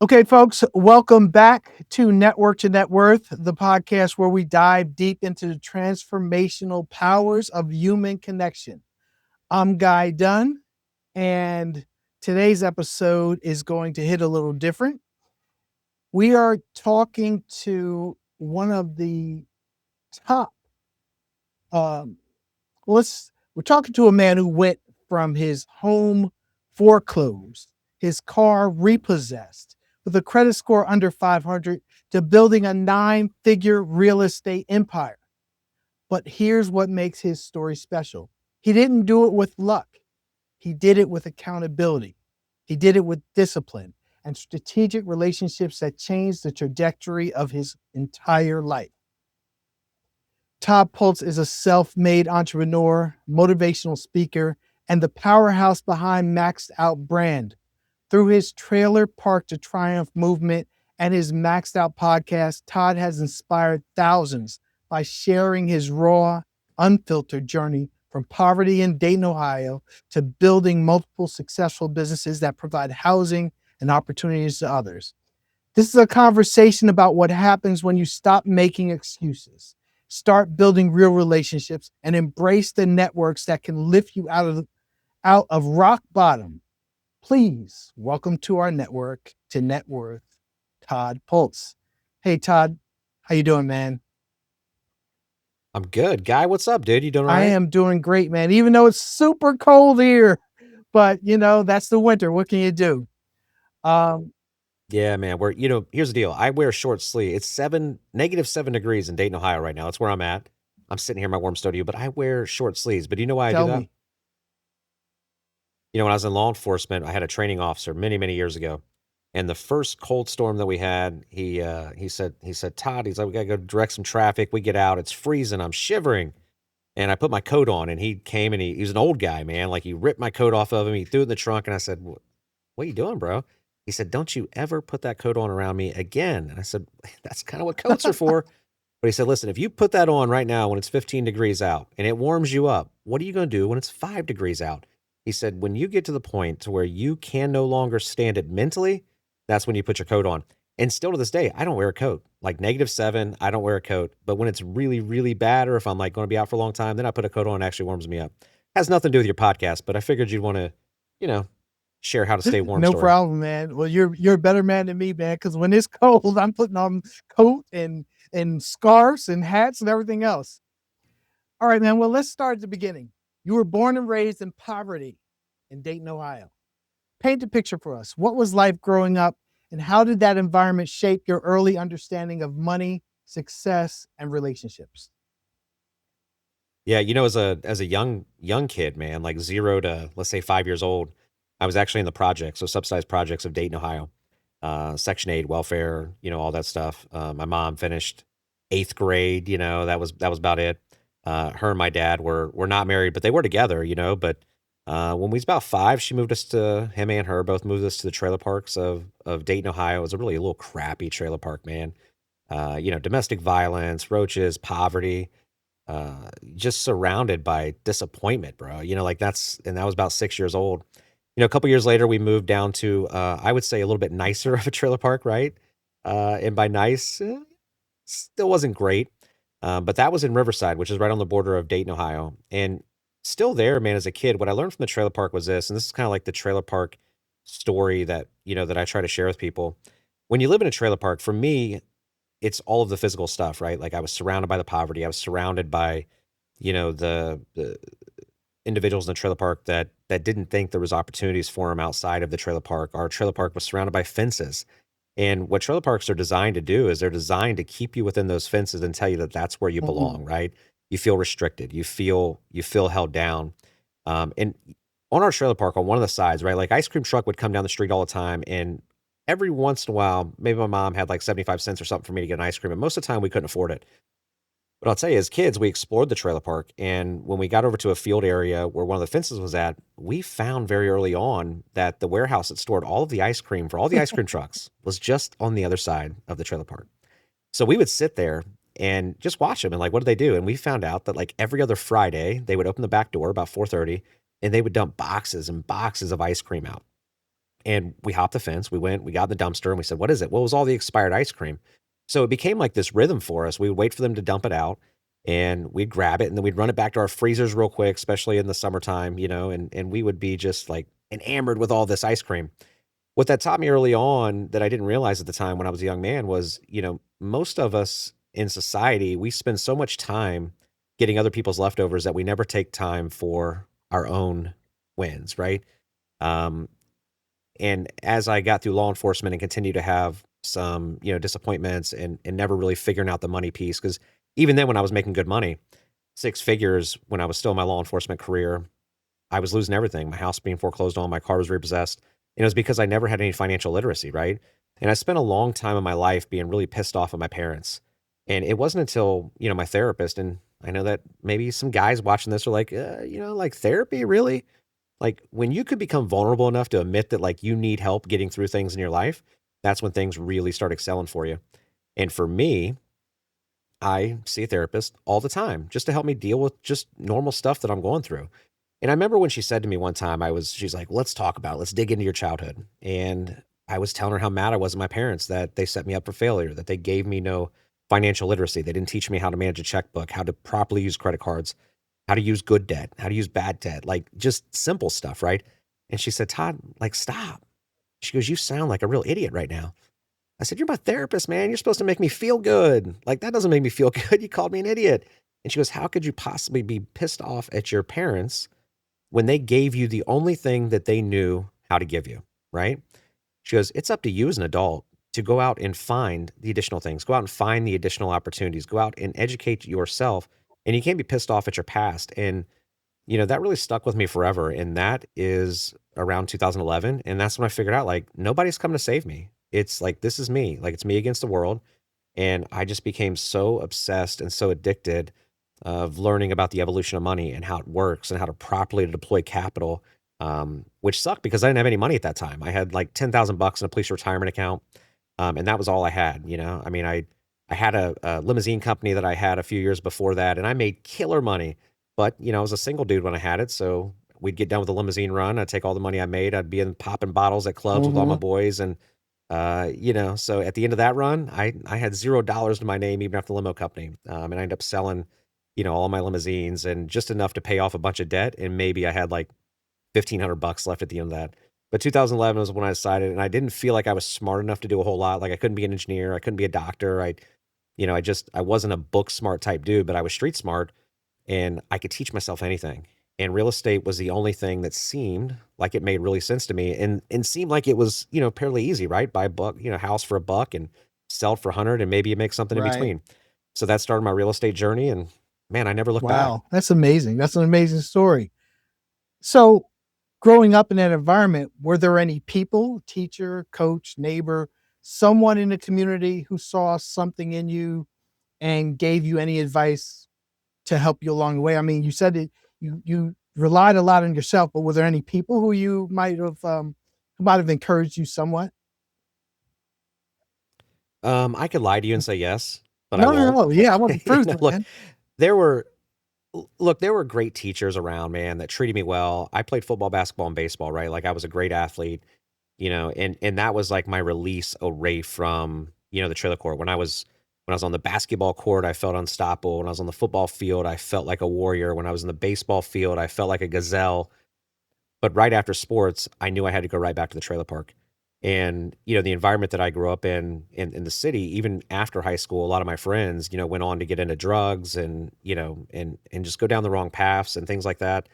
Okay, folks, welcome back to Network to Net Worth, the podcast where we dive deep into the transformational powers of human connection. I'm Guy Dunn, and today's episode is going to hit a little different. We are talking to one of the top, um, we're talking to a man who went from his home foreclosed, his car repossessed, with a credit score under 500 to building a 9-figure real estate empire. But here's what makes his story special. He didn't do it with luck. He did it with accountability. He did it with discipline and strategic relationships that changed the trajectory of his entire life. Todd Pultz is a self-made entrepreneur, motivational speaker, and the powerhouse behind Maxed Out brand. Through his Trailer Park to Triumph movement and his Maxed Out podcast, Todd has inspired thousands by sharing his raw, unfiltered journey from poverty in Dayton, Ohio, to building multiple successful businesses that provide housing and opportunities to others. This is a conversation about what happens when you stop making excuses, start building real relationships, and embrace the networks that can lift you out of rock bottom. Please welcome to our network to Net Worth, Todd Pultz. Hey, Todd, how you doing, man? I'm good. Guy, what's up, dude? You doing all I right? am doing great, man, even though it's super cold here. But, that's the winter. What can you do? Um, Yeah, man. Here's the deal. I wear short sleeve. It's -7 degrees in Dayton, Ohio right now. That's where I'm at. I'm sitting here in my warm studio, but I wear short sleeves. But do you know why I do Tell that? me. When I was in law enforcement, I had a training officer many, many years ago. And the first cold storm that we had, he said, Todd, he's like, we gotta go direct some traffic. We get out, it's freezing, I'm shivering. And I put my coat on, and he came and he was an old guy, man. Like he ripped my coat off of him, he threw it in the trunk, and I said, what are you doing, bro? He said, don't you ever put that coat on around me again. And I said, that's kind of what coats are for. But he said, listen, if you put that on right now when it's 15 degrees out and it warms you up, what are you going to do when it's 5 degrees out? He said, when you get to the point to where you can no longer stand it mentally, that's when you put your coat on. And still to this day, I don't wear a coat. Like -7, I don't wear a coat. But when it's really, really bad, or if I'm like going to be out for a long time, then I put a coat on. It actually warms me up. Has nothing to do with your podcast, but I figured you'd want to, you know, share how to stay warm No story. problem, man. Well, you're a better man than me, man, because when it's cold, I'm putting on coat and scarves and hats and everything else. All right, man. Well, let's start at the beginning. You were born and raised in poverty in Dayton, Ohio. Paint a picture for us. What was life growing up, and how did that environment shape your early understanding of money, success, and relationships? Yeah, as a young kid, man, like 0 to, let's say, 5 years old, I was actually in the projects, so subsidized projects of Dayton, Ohio. Section 8, welfare, all that stuff. My mom finished 8th grade, that was about it. Her and my dad were not married, but they were together, but when we was about 5, she moved us to him and her both moved us to the trailer parks of Dayton, Ohio. It was a little crappy trailer park, man. Domestic violence, roaches, poverty, just surrounded by disappointment, bro. That was about 6 years old. A couple years later, we moved down to, I would say, a little bit nicer of a trailer park, right? And by nice, still wasn't great. But that was in Riverside, which is right on the border of Dayton, Ohio. And still there, man, as a kid, what I learned from the trailer park was this, and this is kind of like the trailer park story that I try to share with people. When you live in a trailer park, for me, it's all of the physical stuff, right? Like I was surrounded by the poverty. I was surrounded by, the individuals in the trailer park that didn't think there was opportunities for them outside of the trailer park. Our trailer park was surrounded by fences. And what trailer parks are designed to do is they're designed to keep you within those fences and tell you that that's where you Mm-mm. belong, right? You feel restricted. You feel held down. And on our trailer park, on one of the sides, right, like ice cream truck would come down the street all the time, and every once in a while, maybe my mom had like 75 cents or something for me to get an ice cream, and most of the time we couldn't afford it. But I'll tell you, as kids, we explored the trailer park, and when we got over to a field area where one of the fences was at, we found very early on that the warehouse that stored all of the ice cream for all the ice cream trucks was just on the other side of the trailer park. So we would sit there and just watch them and like, what do they do? And we found out that like every other Friday, they would open the back door about 4:30, and they would dump boxes and boxes of ice cream out. And we hopped the fence. We went, we got in the dumpster and we said, what is it? What was all the expired ice cream? So it became like this rhythm for us. We would wait for them to dump it out and we'd grab it and then we'd run it back to our freezers real quick, especially in the summertime, and we would be just like enamored with all this ice cream. What that taught me early on that I didn't realize at the time when I was a young man was, most of us in society, we spend so much time getting other people's leftovers that we never take time for our own wins, right? Um, and as I got through law enforcement and continued to have some, disappointments and never really figuring out the money piece, because even then when I was making good money, six figures when I was still in my law enforcement career, I was losing everything. My house being foreclosed on, my car was repossessed. And it was because I never had any financial literacy, right? And I spent a long time in my life being really pissed off at my parents. And it wasn't until, my therapist, and I know that maybe some guys watching this are like, like therapy, really? Like when you could become vulnerable enough to admit that like you need help getting through things in your life, that's when things really start excelling for you. And for me, I see a therapist all the time just to help me deal with just normal stuff that I'm going through. And I remember when she said to me one time, she's like, let's talk about it. Let's dig into your childhood. And I was telling her how mad I was at my parents that they set me up for failure, that they gave me no financial literacy. They didn't teach me how to manage a checkbook, how to properly use credit cards, how to use good debt, how to use bad debt, like just simple stuff, right? And she said, Todd, like, stop. She goes, you sound like a real idiot right now. I said, you're my therapist, man. You're supposed to make me feel good. Like, that doesn't make me feel good. You called me an idiot. And she goes, how could you possibly be pissed off at your parents when they gave you the only thing that they knew how to give you, right? She goes, it's up to you as an adult to go out and find the additional things, go out and find the additional opportunities, go out and educate yourself. And you can't be pissed off at your past. And, that really stuck with me forever. And that is around 2011. And that's when I figured out like, nobody's coming to save me. It's like, this is me. Like, it's me against the world. And I just became so obsessed and so addicted of learning about the evolution of money and how it works and how to properly deploy capital, which sucked because I didn't have any money at that time. I had like 10,000 bucks in a police retirement account. And that was all I had, I mean, I had a limousine company that I had a few years before that, and I made killer money, but I was a single dude when I had it. So we'd get done with the limousine run. I'd take all the money I made. I'd be in popping bottles at clubs with all my Hmm. boys. And, so at the end of that run, I had $0 to my name, even after the limo company. And I ended up selling, all my limousines and just enough to pay off a bunch of debt. And maybe I had like 1,500 bucks left at the end of that. But 2011 was when I decided, and I didn't feel like I was smart enough to do a whole lot. Like I couldn't be an engineer. I couldn't be a doctor. I wasn't a book smart type dude, but I was street smart and I could teach myself anything. And real estate was the only thing that seemed like it made really sense to me and seemed like it was, fairly easy, right? Buy a buck, house for a buck and sell it for 100 and maybe you make something in Right. between. So that started my real estate journey and man, I never looked back. Wow. That's amazing. That's an amazing story. So, growing up in that environment, were there any people, teacher, coach, neighbor, someone in the community who saw something in you and gave you any advice to help you along the way? I mean, you said that you relied a lot on yourself, but were there any people who you who might have encouraged you somewhat? I could lie to you and say yes, but I No, no, won't. no. Yeah, I want the truth, Look, man. there were there were great teachers around, man, that treated me well. I played football, basketball, and baseball, right? Like I was a great athlete, and that was like my release away from, the trailer court. When I was on the basketball court, I felt unstoppable. When I was on the football field, I felt like a warrior. When I was in the baseball field, I felt like a gazelle. But right after sports, I knew I had to go right back to the trailer park. And, the environment that I grew up in the city, even after high school, a lot of my friends, went on to get into drugs and, and just go down the wrong paths and things like that.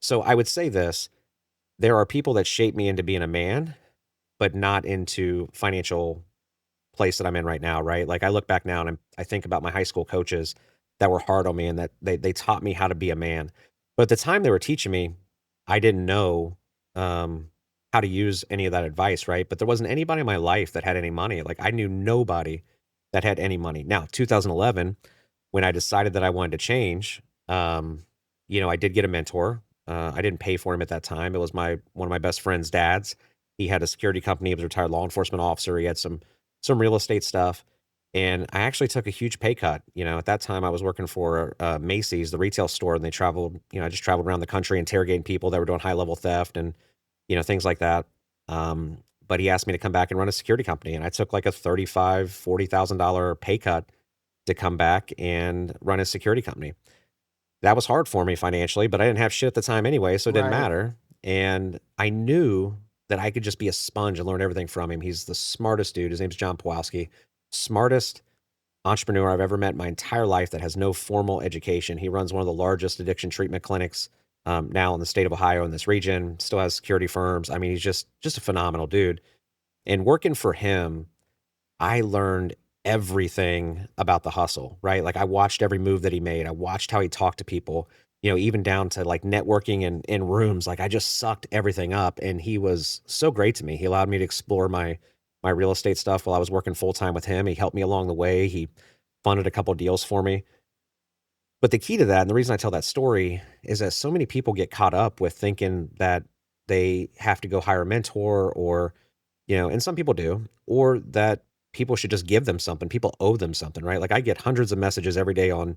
So I would say this, there are people that shape me into being a man, but not into financial place that I'm in right now, right? Like I look back now and I think about my high school coaches that were hard on me and that they taught me how to be a man. But at the time they were teaching me, I didn't know um, how to use any of that advice, right? But there wasn't anybody in my life that had any money. Like I knew nobody that had any money. Now, 2011, when I decided that I wanted to change, I did get a mentor. I didn't pay for him at that time. It was one of my best friend's dads. He had a security company. He was a retired law enforcement officer. He had some real estate stuff. And I actually took a huge pay cut. At that time I was working for Macy's, the retail store, and they traveled, I just traveled around the country interrogating people that were doing high level theft and, things like that. But he asked me to come back and run a security company. And I took like a $40,000 pay cut to come back and run a security company. That was hard for me financially, but I didn't have shit at the time anyway, so it didn't Right. matter. And I knew that I could just be a sponge and learn everything from him. He's the smartest dude. His name's John Pawlowski. Smartest entrepreneur I've ever met in my entire life that has no formal education. He runs one of the largest addiction treatment clinics now in the state of Ohio in this region. Still has security firms. I mean, he's just a phenomenal dude. And working for him, I learned everything about the hustle, right? Like I watched every move that he made. I watched how he talked to people, even down to like networking in rooms. Like I just sucked everything up. And he was so great to me. He allowed me to explore my real estate stuff while I was working full time with him. He helped me along the way. He funded a couple deals for me. But the key to that, and the reason I tell that story is that so many people get caught up with thinking that they have to go hire a mentor or, and some people do, or that people should just give them something. People owe them something, right? Like I get hundreds of messages every day on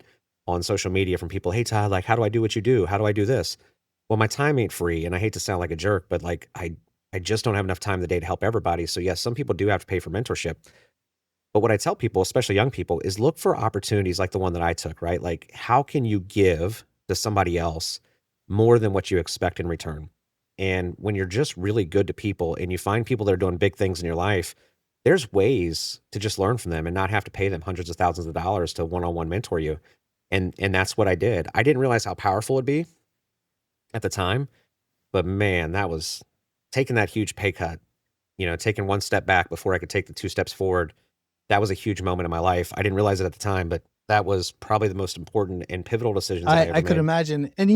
social media from people, "Hey Todd, like how do I do what you do? How do I do this?" Well, my time ain't free, and I hate to sound like a jerk, but like I just don't have enough time in the day to help everybody. So yes, some people do have to pay for mentorship. But what I tell people, especially young people, is look for opportunities like the one that I took, right? Like, how can you give to somebody else more than what you expect in return? And when you're just really good to people and you find people that are doing big things in your life, there's ways to just learn from them and not have to pay them hundreds of thousands of dollars to one-on-one mentor you. And that's what I did. I didn't realize how powerful it'd be at the time, but man, that was taking that huge pay cut, taking one step back before I could take the two steps forward. That was a huge moment in my life. I didn't realize it at the time, but that was probably the most important and pivotal decisions that I I ever could made. imagine. And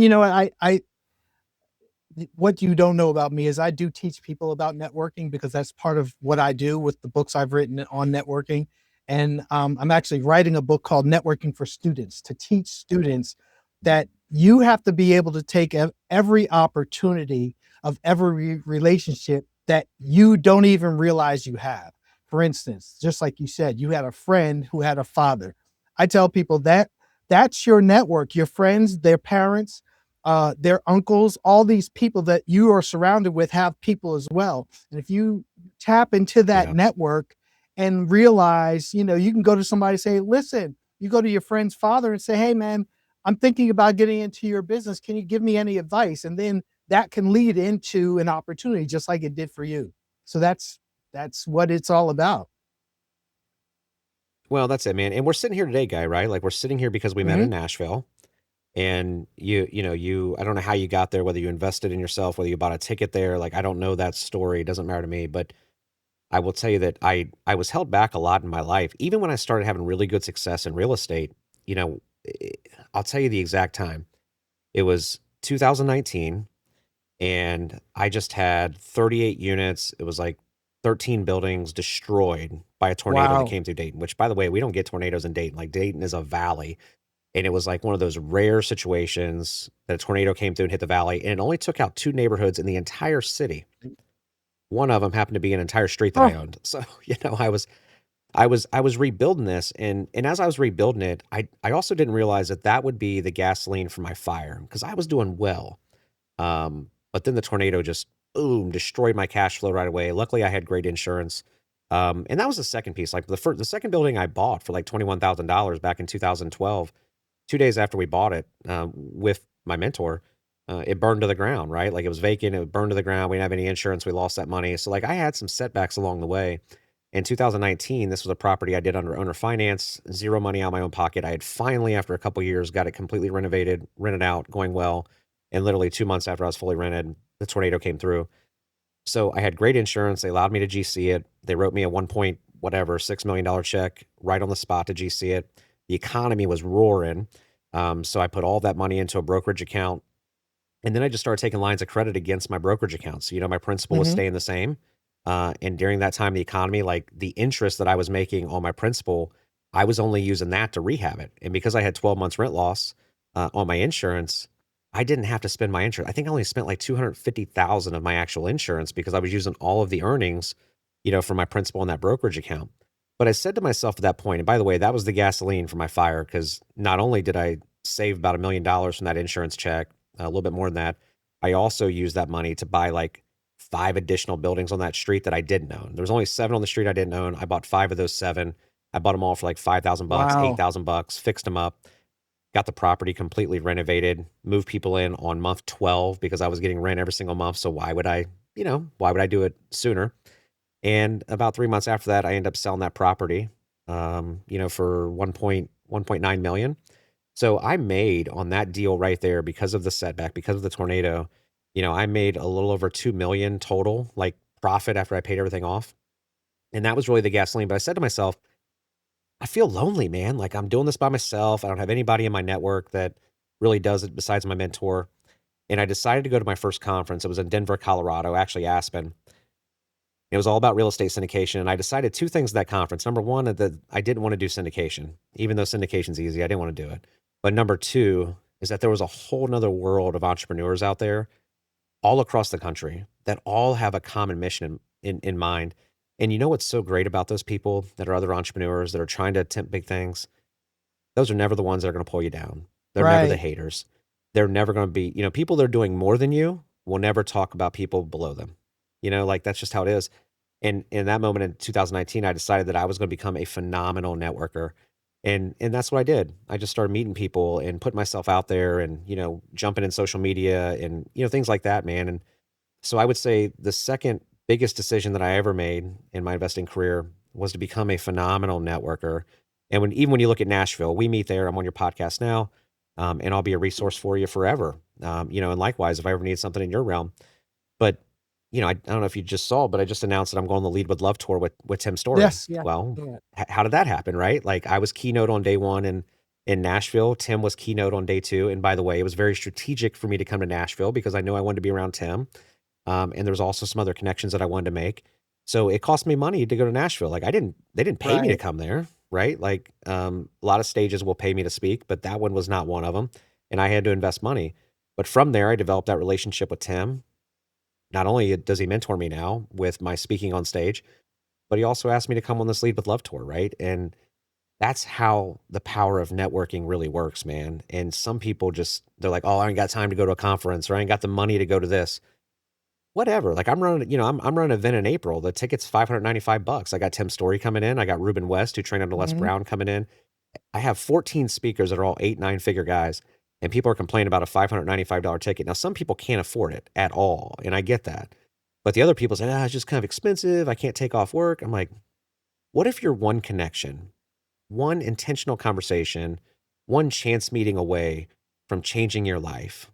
what you don't know about me is I do teach people about networking because that's part of what I do with the books I've written on networking. And I'm actually writing a book called Networking for Students to teach students that you have to be able to take every opportunity of every relationship that you don't even realize you have. For instance, just like you said, you had a friend who had a father. I tell people that that's your network, your friends, their parents, their uncles, all these people that you are surrounded with have people as well. And if you tap into that Yeah. network and realize, you can go to somebody and say, listen, you go to your friend's father and say, hey, man, I'm thinking about getting into your business. Can you give me any advice? And then that can lead into an opportunity just like it did for you. So that's what it's all about. Well, that's it, man. And we're sitting here today, Guy, right? Like we're sitting here because we met in Mm-hmm. Nashville. And I don't know how you got there, whether you invested in yourself, whether you bought a ticket there. Like I don't know that story. It doesn't matter to me. But I will tell you that I was held back a lot in my life. Even when I started having really good success in real estate, you know, eh, I'll tell you the exact time. It was 2019 and I just had 38 units. It was like 13 buildings destroyed by a tornado that Wow. came through Dayton, which by the way, we don't get tornadoes in Dayton. Like Dayton is a valley. And it was like one of those rare situations that a tornado came through and hit the valley. And it only took out two neighborhoods in the entire city. One of them happened to be an entire street that I Oh, owned. So, I was rebuilding this, and as I was rebuilding it, I also didn't realize that that would be the gasoline for my fire because I was doing well. But then the tornado just boom destroyed my cash flow right away. Luckily, I had great insurance. And that was the second piece. Like the second building I bought for like $21,000 back in 2012. 2 days after we bought it with my mentor, it burned to the ground. Right, like it was vacant. It burned to the ground. We didn't have any insurance. We lost that money. So like I had some setbacks along the way. In 2019, this was a property I did under owner finance, zero money out of my own pocket. I had finally, after a couple years, got it completely renovated, rented out, going well. And literally 2 months after I was fully rented, the tornado came through. So I had great insurance. They allowed me to GC it. They wrote me a 1 point whatever $6 million check right on the spot to GC it. The economy was roaring. So I put all that money into a brokerage account. And then I just started taking lines of credit against my brokerage accounts. My principal was mm-hmm. staying the same. And during that time, the economy, like the interest that I was making on my principal, I was only using that to rehab it. And because I had 12 months rent loss on my insurance, I didn't have to spend my insurance. I think I only spent like 250,000 of my actual insurance because I was using all of the earnings, from my principal in that brokerage account. But I said to myself at that point, and by the way, that was the gasoline for my fire because not only did I save about $1 million from that insurance check, a little bit more than that, I also used that money to buy like 5 additional buildings on that street that I didn't own. There was only 7 on the street I didn't own. I bought 5 of those 7. I bought them all for like $5,000, Wow. $8,000, fixed them up, got the property completely renovated, moved people in on month 12 because I was getting rent every single month. So why would I do it sooner? And about 3 months after that, I ended up selling that property, for 1.9 million. So I made on that deal right there because of the setback, because of the tornado, I made a little over 2 million total, like profit after I paid everything off. And that was really the gasoline. But I said to myself, I feel lonely, man. Like I'm doing this by myself. I don't have anybody in my network that really does it besides my mentor. And I decided to go to my first conference. It was in Denver, Colorado, actually Aspen. It was all about real estate syndication. And I decided 2 things at that conference. Number one, that I didn't want to do syndication, even though syndication's easy. I didn't want to do it. But number 2 is that there was a whole nother world of entrepreneurs out there all across the country that all have a common mission in mind. And you know what's so great about those people that are other entrepreneurs that are trying to attempt big things? Those are never the ones that are going to pull you down. They're never the Right. haters. They're never going to be, people that are doing more than you will never talk about people below them. Like that's just how it is. And in that moment in 2019, I decided that I was going to become a phenomenal networker. And that's what I did. I just started meeting people and putting myself out there and, jumping in social media and, things like that, man. And so I would say the second biggest decision that I ever made in my investing career was to become a phenomenal networker. And even when you look at Nashville, we meet there. I'm on your podcast now, and I'll be a resource for you forever. And likewise, if I ever need something in your realm. But I don't know if you just saw, but I just announced that I'm going on the Lead with Love tour with Tim Story. Yes. Yeah. Well, Yeah. how did that happen, right? Like I was keynote on day 1 in Nashville. Tim was keynote on day 2. And by the way, it was very strategic for me to come to Nashville because I knew I wanted to be around Tim. And there was also some other connections that I wanted to make. So it cost me money to go to Nashville. Like they didn't pay me to Right. come there, right? Like a lot of stages will pay me to speak, but that one was not one of them. And I had to invest money. But from there, I developed that relationship with Tim. Not only does he mentor me now with my speaking on stage, but he also asked me to come on this Lead with Love tour, right? And that's how the power of networking really works, man. And some people they're like, oh, I ain't got time to go to a conference or I ain't got the money to go to this. Whatever. Like I'm running, I'm running an event in April. The ticket's $595. I got Tim Story coming in. I got Ruben West, who trained under Les Mhm. Brown, coming in. I have 14 speakers that are all 8, 9-figure guys. And people are complaining about a $595 ticket. Now, some people can't afford it at all. And I get that. But the other people say, it's just kind of expensive. I can't take off work. I'm like, what if you're one connection, one intentional conversation, one chance meeting away from changing your life?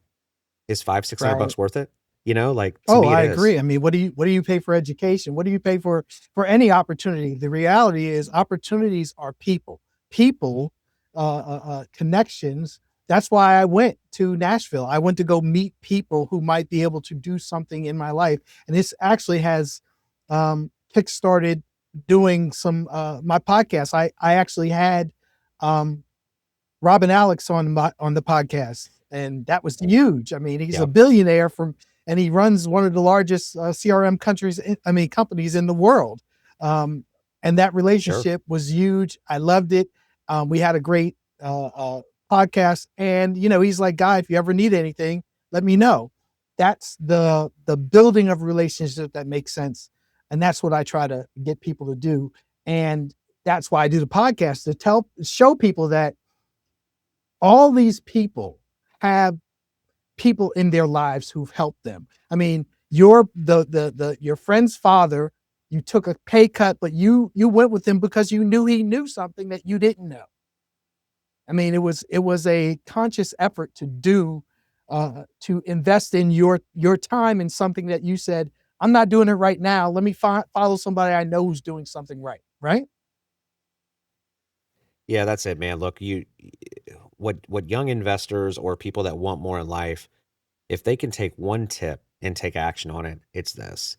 Is 500, Right. $600 worth it? Like to Oh, me, it I is. agree. I mean, what do you pay for education? What do you pay for any opportunity? The reality is opportunities are people. People, connections. That's why I went to Nashville. I went to go meet people who might be able to do something in my life. And this actually has kickstarted doing some my podcast. I actually had um Robin Alex on the podcast, and that was huge. I mean, he's a Yep. billionaire and he runs one of the largest CRM companies in the world. Um, and that Sure. relationship was huge. I loved it. We had a great podcast, and he's like, Guy, if you ever need anything, let me know. That's the building of relationship that makes sense, and that's what I try to get people to do. And that's why I do the podcast to show people that all these people have people in their lives who've helped them. I mean, your friend's father, you took a pay cut, but you went with him because you knew he knew something that you didn't know. I mean, it was a conscious effort to invest in your time in something that you said, I'm not doing it right now. Let me follow somebody I know who's doing something right. Right. Yeah, that's it, man. Look, what young investors or people that want more in life, if they can take one tip and take action on it, it's this.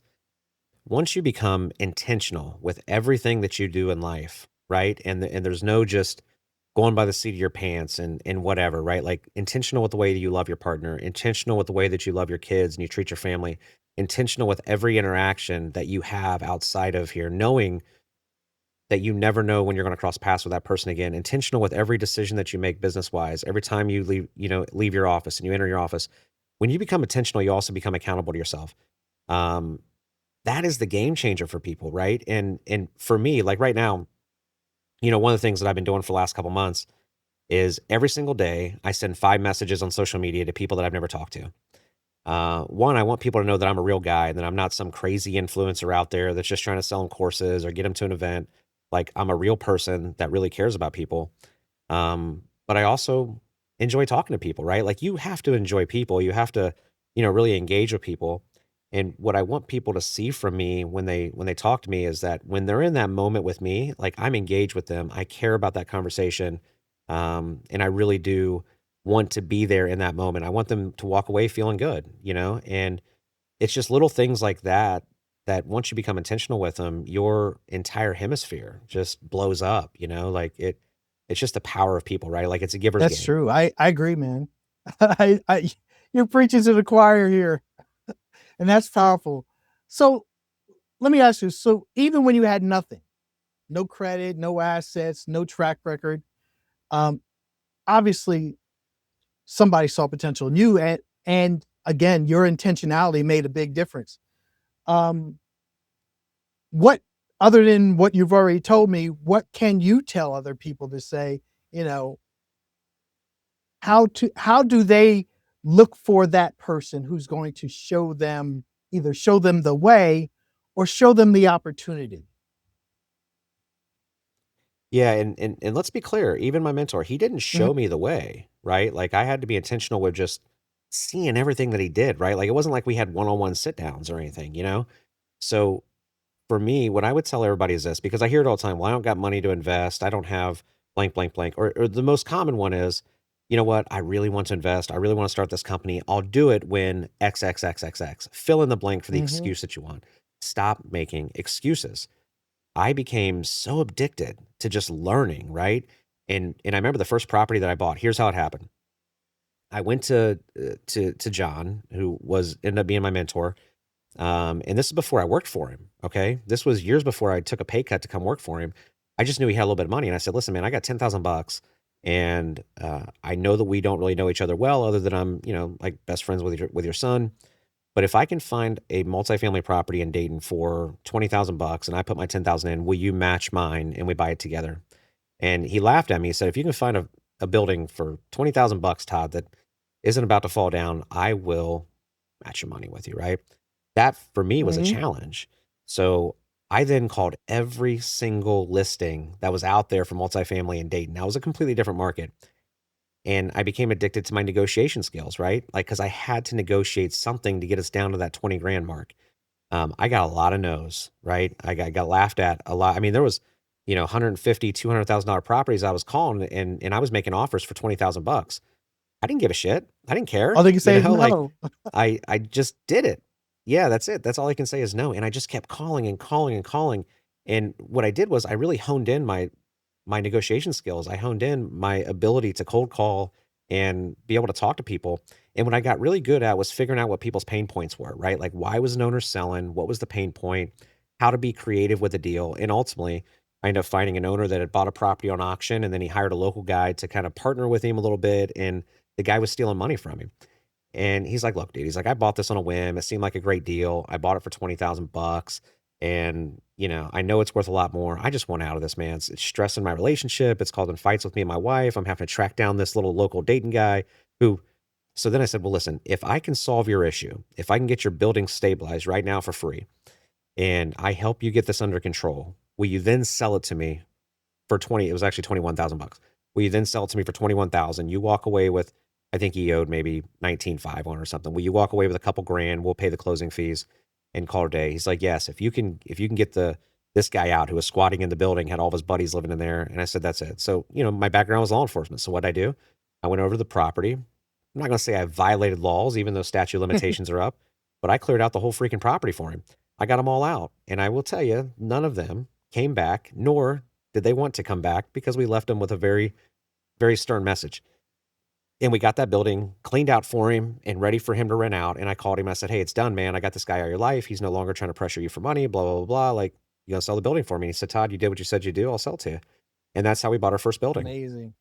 Once you become intentional with everything that you do in life, right? And there's no just going by the seat of your pants and whatever, right? Like intentional with the way that you love your partner, intentional with the way that you love your kids and you treat your family, intentional with every interaction that you have outside of here, knowing that you never know when you're going to cross paths with that person again, intentional with every decision that you make business wise, every time you leave your office and you enter your office. When you become intentional, you also become accountable to yourself. Um, that is the game changer for people, right? And for me, like right now, one of the things that I've been doing for the last couple months is every single day I send 5 messages on social media to people that I've never talked to. One, I want people to know that I'm a real guy and that I'm not some crazy influencer out there that's just trying to sell them courses or get them to an event. Like I'm a real person that really cares about people. But I also enjoy talking to people, right? Like you have to enjoy people. You have to, really engage with people. And what I want people to see from me when they talk to me is that when they're in that moment with me, like I'm engaged with them. I care about that conversation. And I really do want to be there in that moment. I want them to walk away feeling good, and it's just little things like that that once you become intentional with them, your entire hemisphere just blows up, like it's just the power of people, right? Like it's a giver's That's game. true. I agree, man. I you're preaching to the choir here, and that's powerful. So let me ask you. So even when you had nothing, no credit, no assets, no track record, um, obviously somebody saw potential in you, and again, your intentionality made a big difference. Um, what other than what you've already told me, what can you tell other people to say, you know, how do they look for that person who's going to show them, either show them the way or show them the opportunity? Yeah, and let's be clear, even my mentor, he didn't Mhm. show me the way, right? Like I had to be intentional with just seeing everything that he did, right? Like it wasn't like we had one-on-one sit downs or anything. So for me, what I would tell everybody is this, because I hear it all the time. Well, I don't got money to invest. I don't have blank, blank, blank. Or the most common one is, you know what? I really want to invest. I really want to start this company. I'll do it when X, X, X, X, X. Fill in the blank for the Mhm. excuse that you want. Stop making excuses. I became so addicted to just learning, right? And I remember the first property that I bought. Here's how it happened. I went to John, who was ended up being my mentor, and this is before I worked for him. Okay. This was years before I took a pay cut to come work for him. I just knew he had a little bit of money. And I said, listen, man, I got 10,000 bucks. And I know that we don't really know each other well, other than I'm, like best friends with your son. But if I can find a multifamily property in Dayton for 20,000 bucks and I put my 10,000 in, will you match mine and we buy it together? And he laughed at me. He said, if you can find a building for 20,000 bucks, Todd, that isn't about to fall down, I will match your money with you, right? That for me was a Mhm. challenge. So I then called every single listing that was out there for multifamily in Dayton. Now it was a completely different market. And I became addicted to my negotiation skills, right? Like, cause I had to negotiate something to get us down to that 20 grand mark. I got a lot of no's, right? I got laughed at a lot. I mean, there was, 150, $200,000 properties I was calling and I was making offers for 20,000 bucks. I didn't give a shit. I didn't All care. they can say is Like no. I just did it. Yeah, that's it. That's all I can say is no. And I just kept calling and calling and calling. And what I did was I really honed in my negotiation skills. I honed in my ability to cold call and be able to talk to people. And what I got really good at was figuring out what people's pain points were, right? Like why was an owner selling? What was the pain point? How to be creative with the deal. And ultimately, I ended up finding an owner that had bought a property on auction and then he hired a local guy to kind of partner with him a little bit. And the guy was stealing money from him. And he's like, "Look, dude," he's like, "I bought this on a whim. It seemed like a great deal. I bought it for 20,000 bucks and, I know it's worth a lot more. I just want out of this, man. It's stressing my relationship. It's causing fights with me and my wife. I'm having to track down this little local Dayton guy who." So then I said, "Well, listen, if I can solve your issue, if I can get your building stabilized right now for free and I help you get this under control, will you then sell it to me for 20, it was actually 21,000 bucks. Will you then sell it to me for 21,000? You walk away with, I think he owed maybe 19,500 on or something. Will you walk away with a couple grand? We'll pay the closing fees and call it a day." He's like, "Yes, if you can get this guy out who was squatting in the building, had all of his buddies living in there." And I said, "That's it." So, my background was law enforcement. So what did I do? I went over to the property. I'm not going to say I violated laws, even though statute of limitations are up, but I cleared out the whole freaking property for him. I got them all out. And I will tell you, none of them came back, nor did they want to come back because we left them with a very, very stern message. And we got that building cleaned out for him and ready for him to rent out. And I called him. I said, "Hey, it's done, man. I got this guy out of your life. He's no longer trying to pressure you for money, blah, blah, blah, blah. Like, you gonna sell the building for me?" And he said, "Todd, you did what you said you do. I'll sell it to you." And that's how we bought our first building. Amazing.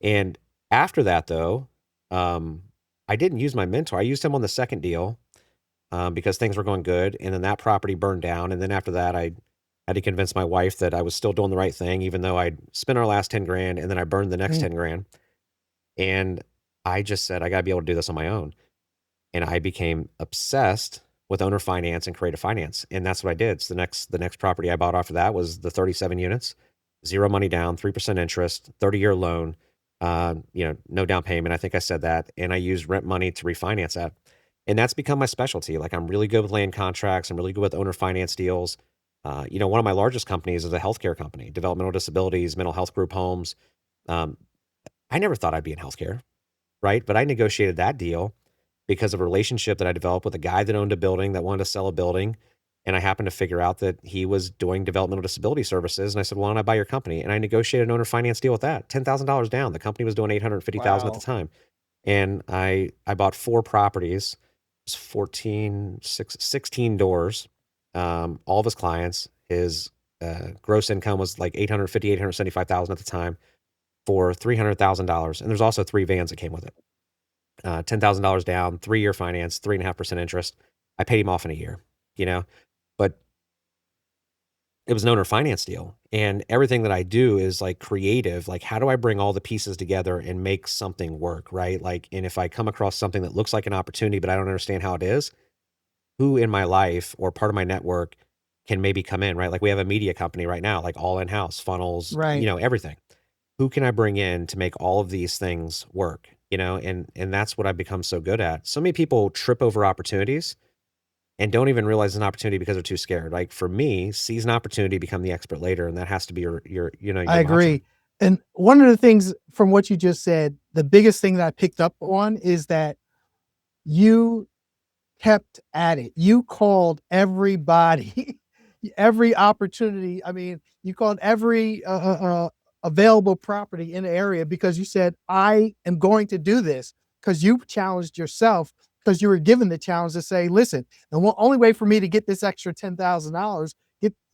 And after that, though, um, I didn't use my mentor. I used him on the second deal. because things were going good. And then that property burned down. And then after that, I had to convince my wife that I was still doing the right thing, even though I'd spent our last 10 grand and then I burned the next Mm, 10 grand. And I just said, I got to be able to do this on my own. And I became obsessed with owner finance and creative finance. And that's what I did. So the next property I bought after that was the 37 units, zero money down, 3% interest, 30-year loan, no down payment. I think I said that. And I used rent money to refinance that. And that's become my specialty. Like I'm really good with land contracts. I'm really good with owner finance deals. One of my largest companies is a healthcare company, developmental disabilities, mental health group homes. Um, I never thought I'd be in healthcare, right? But I negotiated that deal because of a relationship that I developed with a guy that owned a building that wanted to sell a building. And I happened to figure out that he was doing developmental disability services. And I said, why don't I buy your company? And I negotiated an owner finance deal with that, $10,000 down. The company was doing 850,000 at the wow. time. And I bought 4 properties. It was 16 doors. All of his clients, his gross income was like 875,000 at the time for $300,000. And there's also 3 vans that came with it. $10,000 down, 3-year finance, 3.5% interest. I paid him off in a year, you know, but it was an owner finance deal. And everything that I do is like creative. Like, how do I bring all the pieces together and make something work? Right. Like, and if I come across something that looks like an opportunity, but I don't understand how it is, who in my life or part of my network can maybe come in, right? Like, we have a media company right now, like all in house funnels, Right. everything. Who can I bring in to make all of these things work? And that's what I've become so good at. So many people trip over opportunities and don't even realize it's an opportunity because they're too scared. Like for me, seize an opportunity, become the expert later, and that has to be I your mantra. agree. And one of the things from what you just said, the biggest thing that I picked up on is that you kept at it. You called everybody, every opportunity. I mean, you called every available property in the area because you said, I am going to do this because you challenged yourself because you were given the challenge to say, listen, the only way for me to get this extra $10,000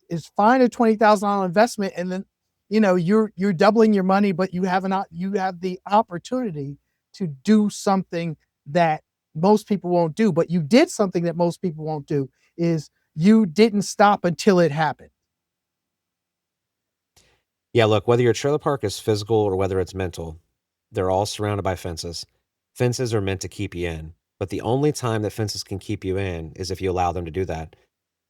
is find a $20,000 investment. And then, you're doubling your money, but you have the opportunity to do something that most people won't do, but you did something that most people won't do is you didn't stop until it happened. Yeah, look, whether your trailer park is physical or whether it's mental, they're all surrounded by fences. Fences are meant to keep you in, but the only time that fences can keep you in is if you allow them to do that.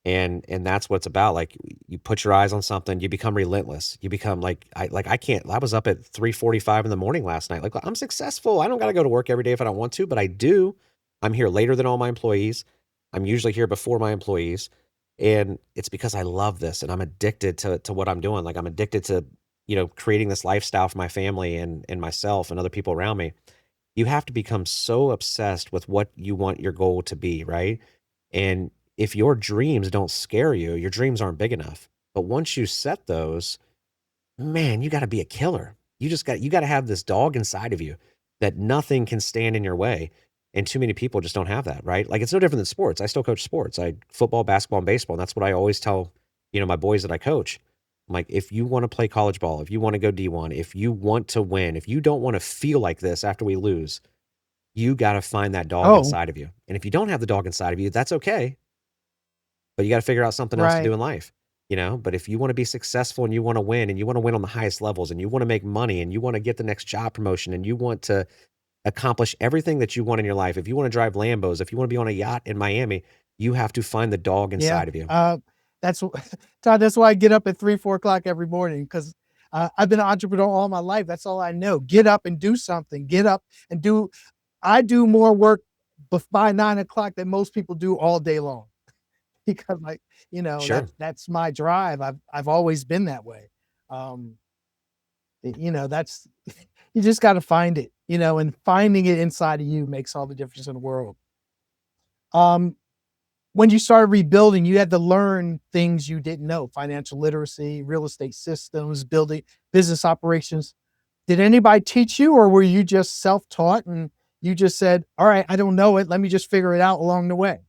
And that's what it's about. Like you put your eyes on something, you become relentless. You become I can't. I was up at 3:45 in the morning last night. Like I'm successful. I don't got to go to work every day if I don't want to, but I do. I'm here later than all my employees. I'm usually here before my employees. And it's because I love this and I'm addicted to what I'm doing. Like I'm addicted to, creating this lifestyle for my family and myself and other people around me. You have to become so obsessed with what you want your goal to be, right? And if your dreams don't scare you, your dreams aren't big enough. But once you set those, man, you got to be a killer. You got to have this dog inside of you that nothing can stand in your way. And too many people just don't have that, right? Like it's no different than sports. I still coach sports. I football, basketball, and baseball. And that's what I always tell, my boys that I coach. I'm like, if you want to play college ball, if you want to go D1, if you want to win, if you don't want to feel like this after we lose, you got to find that dog Oh, inside of you. And if you don't have the dog inside of you, that's okay, but you got to figure out something else to do right. in life, but if you want to be successful and you want to win and you want to win on the highest levels and you want to make money and you want to get the next job promotion and you want to accomplish everything that you want in your life, if you want to drive Lambos, if you want to be on a yacht in Miami, you have to find the dog Yeah. inside of you. That's Todd. That's why I get up at 3, 4 o'clock every morning because I've been an entrepreneur all my life. That's all I know. Get up and do something. Get up and do. I do more work by 9 o'clock than most people do all day long because, like, Sure. that's my drive. I've always been that way. Um, that's you just got to find it. And finding it inside of you makes all the difference in the world. Um, when you started rebuilding, you had to learn things you didn't know: financial literacy, real estate systems, building business operations. Did anybody teach you, or were you just self-taught and you just said, all right, I don't know it, let me just figure it out along the way?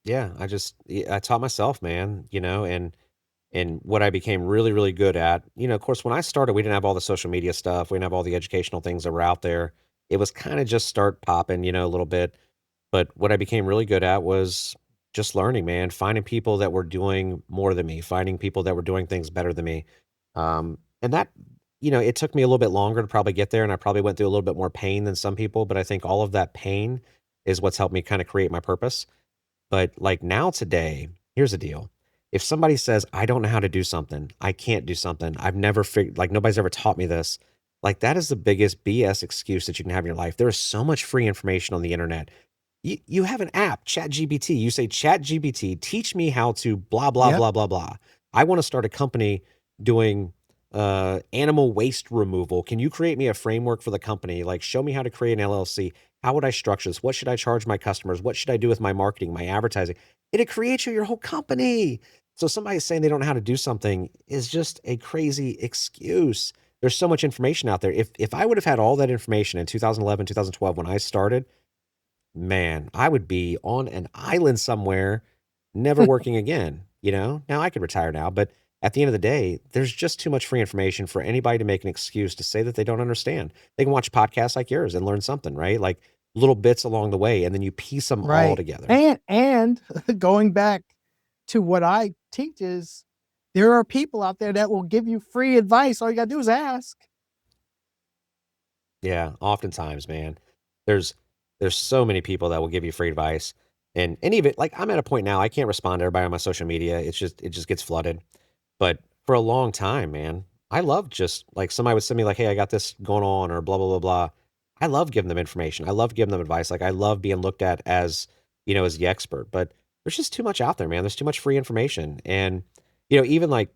Yeah, I taught myself, man, and what I became really, really good at, of course, when I started, we didn't have all the social media stuff. We didn't have all the educational things that were out there. It was kind of just start popping, a little bit. But what I became really good at was just learning, man, finding people that were doing more than me, finding people that were doing things better than me. And that, it took me a little bit longer to probably get there, and I probably went through a little bit more pain than some people, but I think all of that pain is what's helped me kind of create my purpose. But like now today, here's the deal. If somebody says, I don't know how to do something, I can't do something, I've never figured, like nobody's ever taught me this, like that is the biggest BS excuse that you can have in your life. There is so much free information on the internet. You have an app, ChatGPT. You say, ChatGPT, teach me how to blah, blah, Yep. blah, blah, blah. I want to start a company doing animal waste removal. Can you create me a framework for the company? Like, show me how to create an LLC. How would I structure this? What should I charge my customers? What should I do with my marketing, my advertising? It'll create you your whole company. So somebody saying they don't know how to do something is just a crazy excuse. There's so much information out there. If I would have had all that information in 2011, 2012 when I started, man, I would be on an island somewhere, never working again, you know? Now I could retire now, but at the end of the day, there's just too much free information for anybody to make an excuse to say that they don't understand. They can watch podcasts like yours and learn something, right? Like little bits along the way, and then you piece them all Right. together. And going back to what I teach is there are people out there that will give you free advice. All you gotta do is ask. Yeah, oftentimes, man. There's there's so many people that will give you free advice. And even like I'm at a point now I can't respond to everybody on my social media. It just gets flooded. But for a long time, man, I love just like somebody would send me like, "Hey, I got this going on," or blah blah blah blah. I love giving them information. I love giving them advice. Like I love being looked at as, as the expert. But there's just too much out there, man. There's too much free information. And even like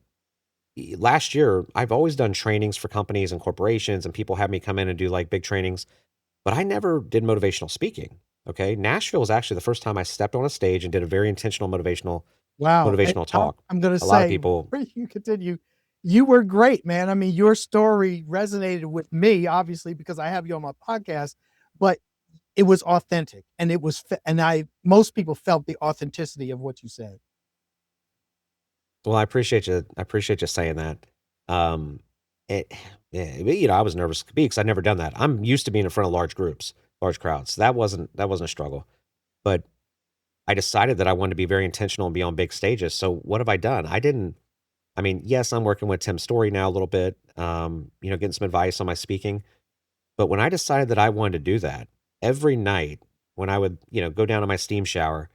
last year, I've always done trainings for companies and corporations, and people have me come in and do like big trainings, but I never did motivational speaking. Okay. Nashville was actually the first time I stepped on a stage and did a very intentional Wow. And motivational talk. I'm gonna A lot of say people, before you continue, you were great, man. I mean, your story resonated with me, obviously, because I have you on my podcast, but it was authentic and it was and I most people felt the authenticity of what you said. well, I appreciate you. I appreciate you saying that. Um, it, yeah, but, I was nervous to speak because I'd never done that. I'm used to being in front of large groups, large crowds. That wasn't a struggle, but I decided that I wanted to be very intentional and be on big stages. So what have I done? I mean, yes, I'm working with Tim Story now a little bit, getting some advice on my speaking. But when I decided that I wanted to do that, every night when I would, go down to my steam shower,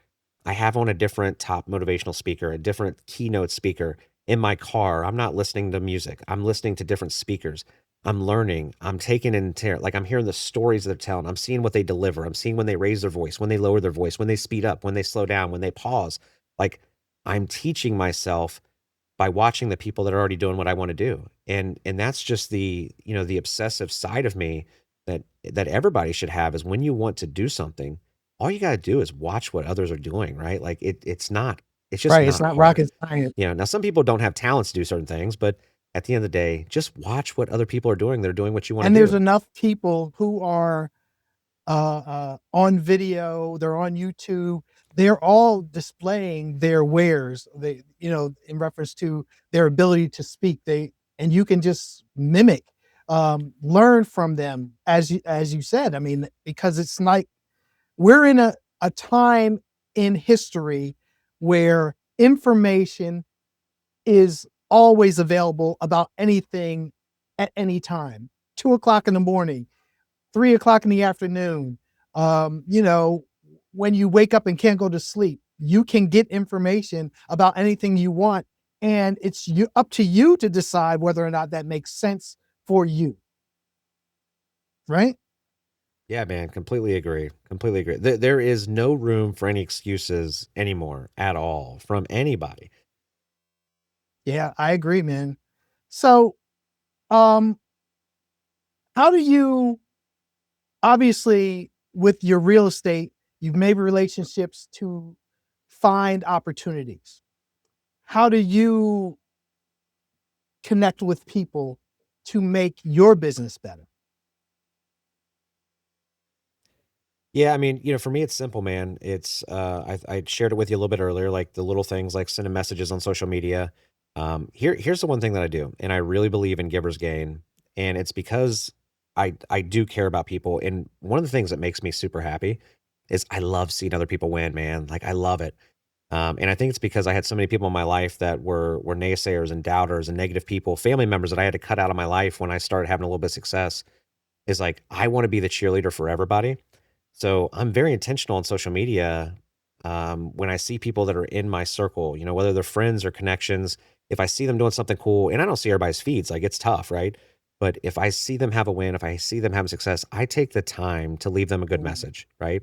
I have on a different top motivational speaker, a different keynote speaker in my car. I'm not listening to music. I'm listening to different speakers. I'm learning. I'm taking into like I'm hearing the stories they're telling. I'm seeing what they deliver. I'm seeing when they raise their voice, when they lower their voice, when they speed up, when they slow down, when they pause. Like I'm teaching myself by watching the people that are already doing what I want to do. And that's just the obsessive side of me that everybody should have is when you want to do something, all you got to do is watch what others are doing, right? Like it's just Right. It's not not hard. rocket science. Now some people don't have talents to do certain things, but at the end of the day, just watch what other people are doing. They're doing what you want to And there's do. enough people who are on video, they're on YouTube, they're all displaying their wares. They, in reference to their ability to speak. And you can just mimic, learn from them, as you said. I mean, because it's like we're in a time in history where information is always available about anything at any time. 2 o'clock in the morning, 3 o'clock in the afternoon. When you wake up and can't go to sleep, you can get information about anything you want, and it's up to you to decide whether or not that makes sense for you, right? Yeah, man, completely agree. Completely agree. There is no room for any excuses anymore at all from anybody. Yeah, I agree, man. So, um, how do you obviously with your real estate, you've made relationships to find opportunities. How do you connect with people to make your business better? Yeah, I mean, for me, it's simple, man. It's I shared it with you a little bit earlier, like the little things, like sending messages on social media. Here's the one thing that I do, and I really believe in givers gain, and it's because I do care about people. And one of the things that makes me super happy is I love seeing other people win, man. Like I love it. And I think it's because I had so many people in my life that were naysayers and doubters and negative people, family members that I had to cut out of my life when I started having a little bit of success. Is like I want to be the cheerleader for everybody. So I'm very intentional on social media. When I see people that are in my circle, whether they're friends or connections, if I see them doing something cool, and I don't see everybody's feeds, like it's tough, right? But if I see them have a win, if I see them having success, I take the time to leave them a good message, right?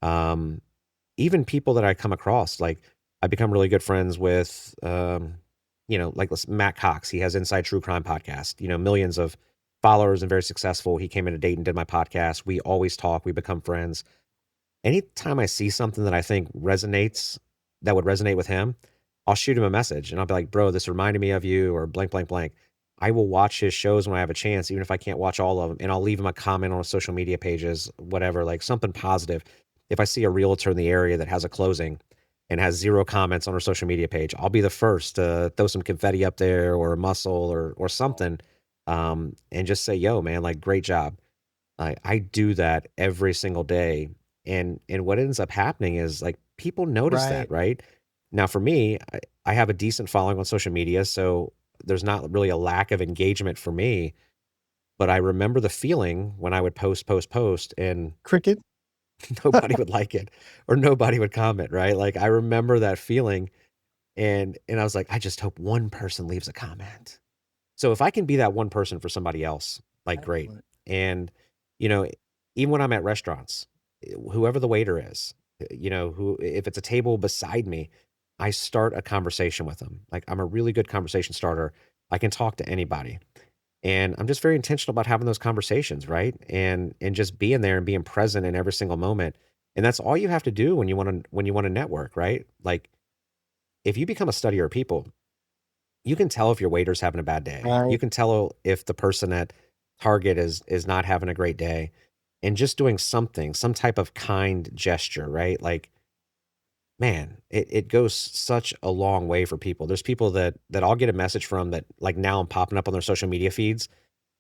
Um, Even people that I come across, like I become really good friends with, like Matt Cox. He has Inside True Crime podcast. Millions of followers and very successful. He came into Dayton, did my podcast. We always talk. We become friends. Anytime I see something that I think that would resonate with him, I'll shoot him a message and I'll be like, bro, this reminded me of you or blank, blank, blank. I will watch his shows when I have a chance, even if I can't watch all of them. And I'll leave him a comment on his social media pages, whatever, like something positive. If I see a realtor in the area that has a closing and has zero comments on her social media page, I'll be the first to throw some confetti up there or a muscle or something, and just say, yo, man, like, great job. I do that every single day. And what ends up happening is like people notice that, Right. right? Now for me, I have a decent following on social media, so there's not really a lack of engagement for me. But I remember the feeling when I would post, and Cricket. nobody would like it or nobody would comment, right? Like I remember that feeling and I was like, I just hope one person leaves a comment. So if I can be that one person for somebody else, like great. Excellent. And, you know, even when I'm at restaurants, whoever the waiter is, who, if it's a table beside me, I start a conversation with them. Like I'm a really good conversation starter. I can talk to anybody. And I'm just very intentional about having those conversations, right? And just being there and being present in every single moment. And that's all you have to do when you want to network, right? Like if you become a studier of people, you can tell if your waiter's having a bad day. You Right. can tell if the person at Target is not having a great day. And just doing something, some type of kind gesture, right? Like, man, it goes such a long way for people. There's people that I'll get a message from that like now I'm popping up on their social media feeds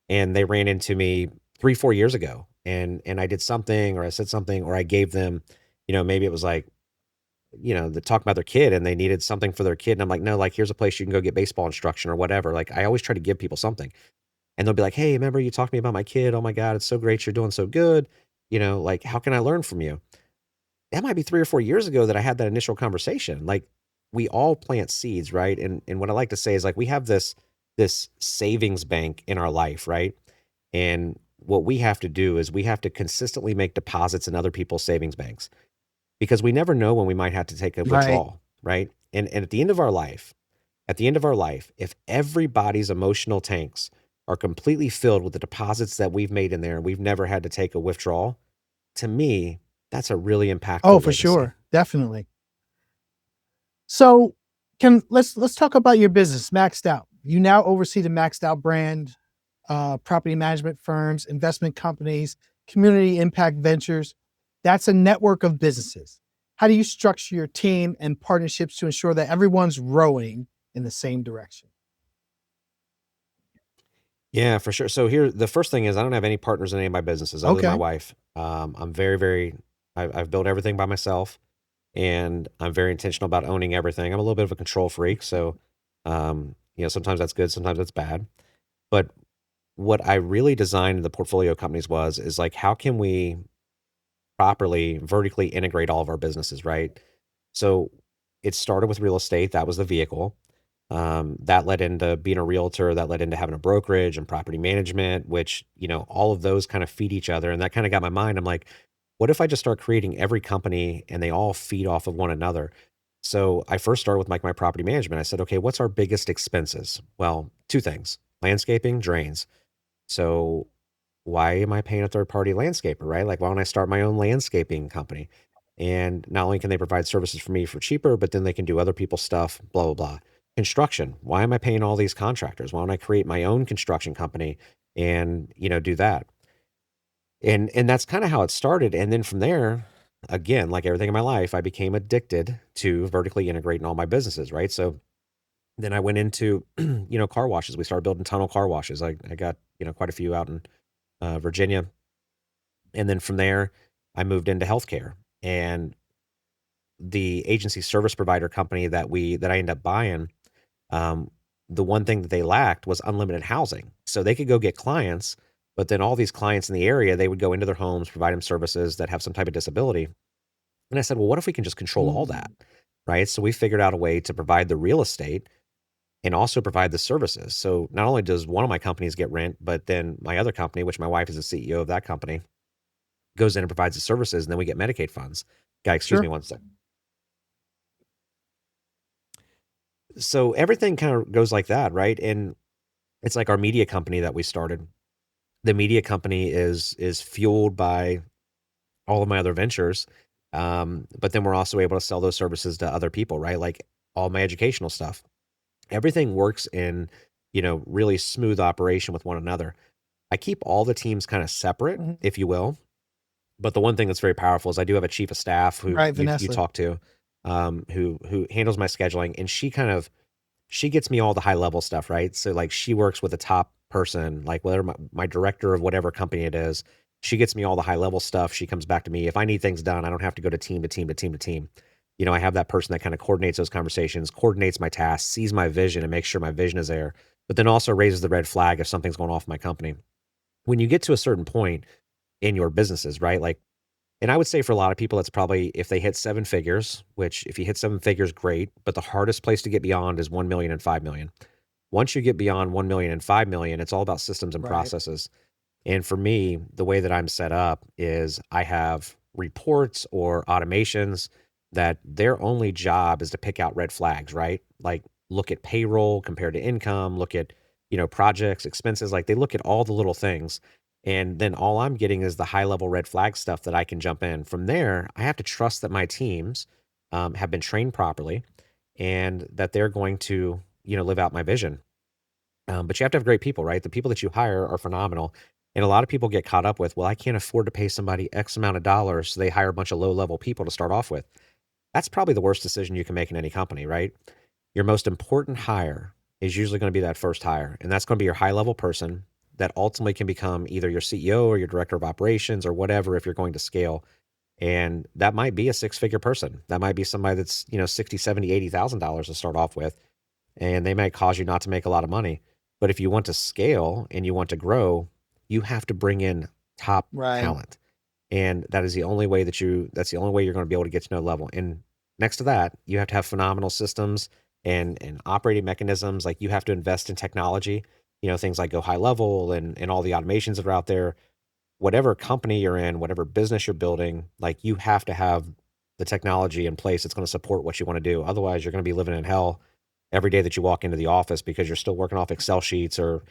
and they ran into me 3, 4 years ago and I did something or I said something or I gave them, maybe it was like, the talk about their kid and they needed something for their kid. And I'm like, no, like, here's a place you can go get baseball instruction or whatever. Like, I always try to give people something. And they'll be like, hey, remember you talked to me about my kid? Oh my God, it's so great. You're doing so good. Like, how can I learn from you? That might be 3 or 4 years ago that I had that initial conversation. Like, we all plant seeds, right? And what I like to say is like we have this savings bank in our life, right? And what we have to do is we have to consistently make deposits in other people's savings banks because we never know when we might have to take a Right. withdrawal, right? And at the end of our life, if everybody's emotional tanks are completely filled with the deposits that we've made in there and we've never had to take a withdrawal, to me, that's a really Oh, impactful for legacy. sure. Definitely. So can let's talk about your business, Maxed Out. You now oversee the Maxed Out brand, property management firms, investment companies, community impact ventures. That's a network of businesses. How do you structure your team and partnerships to ensure that everyone's rowing in the same direction? Yeah, for sure. So here, the first thing is I don't have any partners in any of my businesses other than my Okay. wife. I'm very, very, I've built everything by myself and I'm very intentional about owning everything. I'm a little bit of a control freak. So, sometimes that's good, sometimes that's bad. But what I really designed the portfolio companies is like, how can we properly vertically integrate all of our businesses, right? So it started with real estate. That was the vehicle. That led into being a realtor, that led into having a brokerage and property management, which, all of those kind of feed each other. And that kind of got my mind. I'm like, what if I just start creating every company and they all feed off of one another? So I first started with like my property management. I said, okay, what's our biggest expenses? Well, two things: landscaping, drains. So why am I paying a third party landscaper, right? Like, why don't I start my own landscaping company? And not only can they provide services for me for cheaper, but then they can do other people's stuff, blah, blah, blah. Construction. Why am I paying all these contractors? Why don't I create my own construction company and, do that? And that's kind of how it started. And then from there, again, like everything in my life, I became addicted to vertically integrating all my businesses, right? So then I went into, car washes. We started building tunnel car washes. I got, quite a few out in Virginia. And then from there, I moved into healthcare. And the agency service provider company that I ended up buying, um, the one thing that they lacked was unlimited housing. So they could go get clients, but then all these clients in the area, they would go into their homes, provide them services that have some type of disability. And I said, well, what if we can just control all that? Mm. Right. So we figured out a way to provide the real estate and also provide the services. So not only does one of my companies get rent, but then my other company, which my wife is the CEO of that company, goes in and provides the services, and then we get Medicaid funds. Guy, excuse me Sure. one sec. So everything kind of goes like that, right? And it's like our media company that we started. The media company is fueled by all of my other ventures. But then we're also able to sell those services to other people, right? Like all my educational stuff. Everything works in, really smooth operation with one another. I keep all the teams kind of separate, Mhm. if you will. But the one thing that's very powerful is I do have a chief of staff who Right, you Vanessa. talk to, who handles my scheduling, and she gets me all the high level stuff, right? So like she works with a top person, like whether my director of whatever company it is, she gets me all the high level stuff. She comes back to me. If I need things done, I don't have to go to team to team to team to team. I have that person that kind of coordinates those conversations, coordinates my tasks, sees my vision and makes sure my vision is there, but then also raises the red flag if something's going off in my company. When you get to a certain point in your businesses, right? Like, and I would say for a lot of people, it's probably if they hit seven figures, which if you hit seven figures, great. But the hardest place to get beyond is 1 million and 5 million. Once you get beyond 1 million and 5 million, it's all about systems and Right. processes. And for me, the way that I'm set up is I have reports or automations that their only job is to pick out red flags, right? Like look at payroll compared to income, look at, projects, expenses, like they look at all the little things. And then all I'm getting is the high level red flag stuff that I can jump in. From there, I have to trust that my teams have been trained properly and that they're going to, live out my vision. But you have to have great people, right? The people that you hire are phenomenal. And a lot of people get caught up with, well, I can't afford to pay somebody X amount of dollars. So they hire a bunch of low level people to start off with. That's probably the worst decision you can make in any company, right? Your most important hire is usually going to be that first hire. And that's going to be your high level person that ultimately can become either your CEO or your director of operations or whatever if you're going to scale. And that might be a six-figure person. That might be somebody that's, 60, 70, $80,000 to start off with, and they might cause you not to make a lot of money. But if you want to scale and you want to grow, you have to bring in top Right. talent. And that is the only way that's the only way you're going to be able to get to no level. And next to that, you have to have phenomenal systems and operating mechanisms. Like you have to invest in technology, things like Go High Level and all the automations that are out there. Whatever company you're in, whatever business you're building, like you have to have the technology in place that's going to support what you want to do. Otherwise, you're going to be living in hell every day that you walk into the office because you're still working off Excel sheets or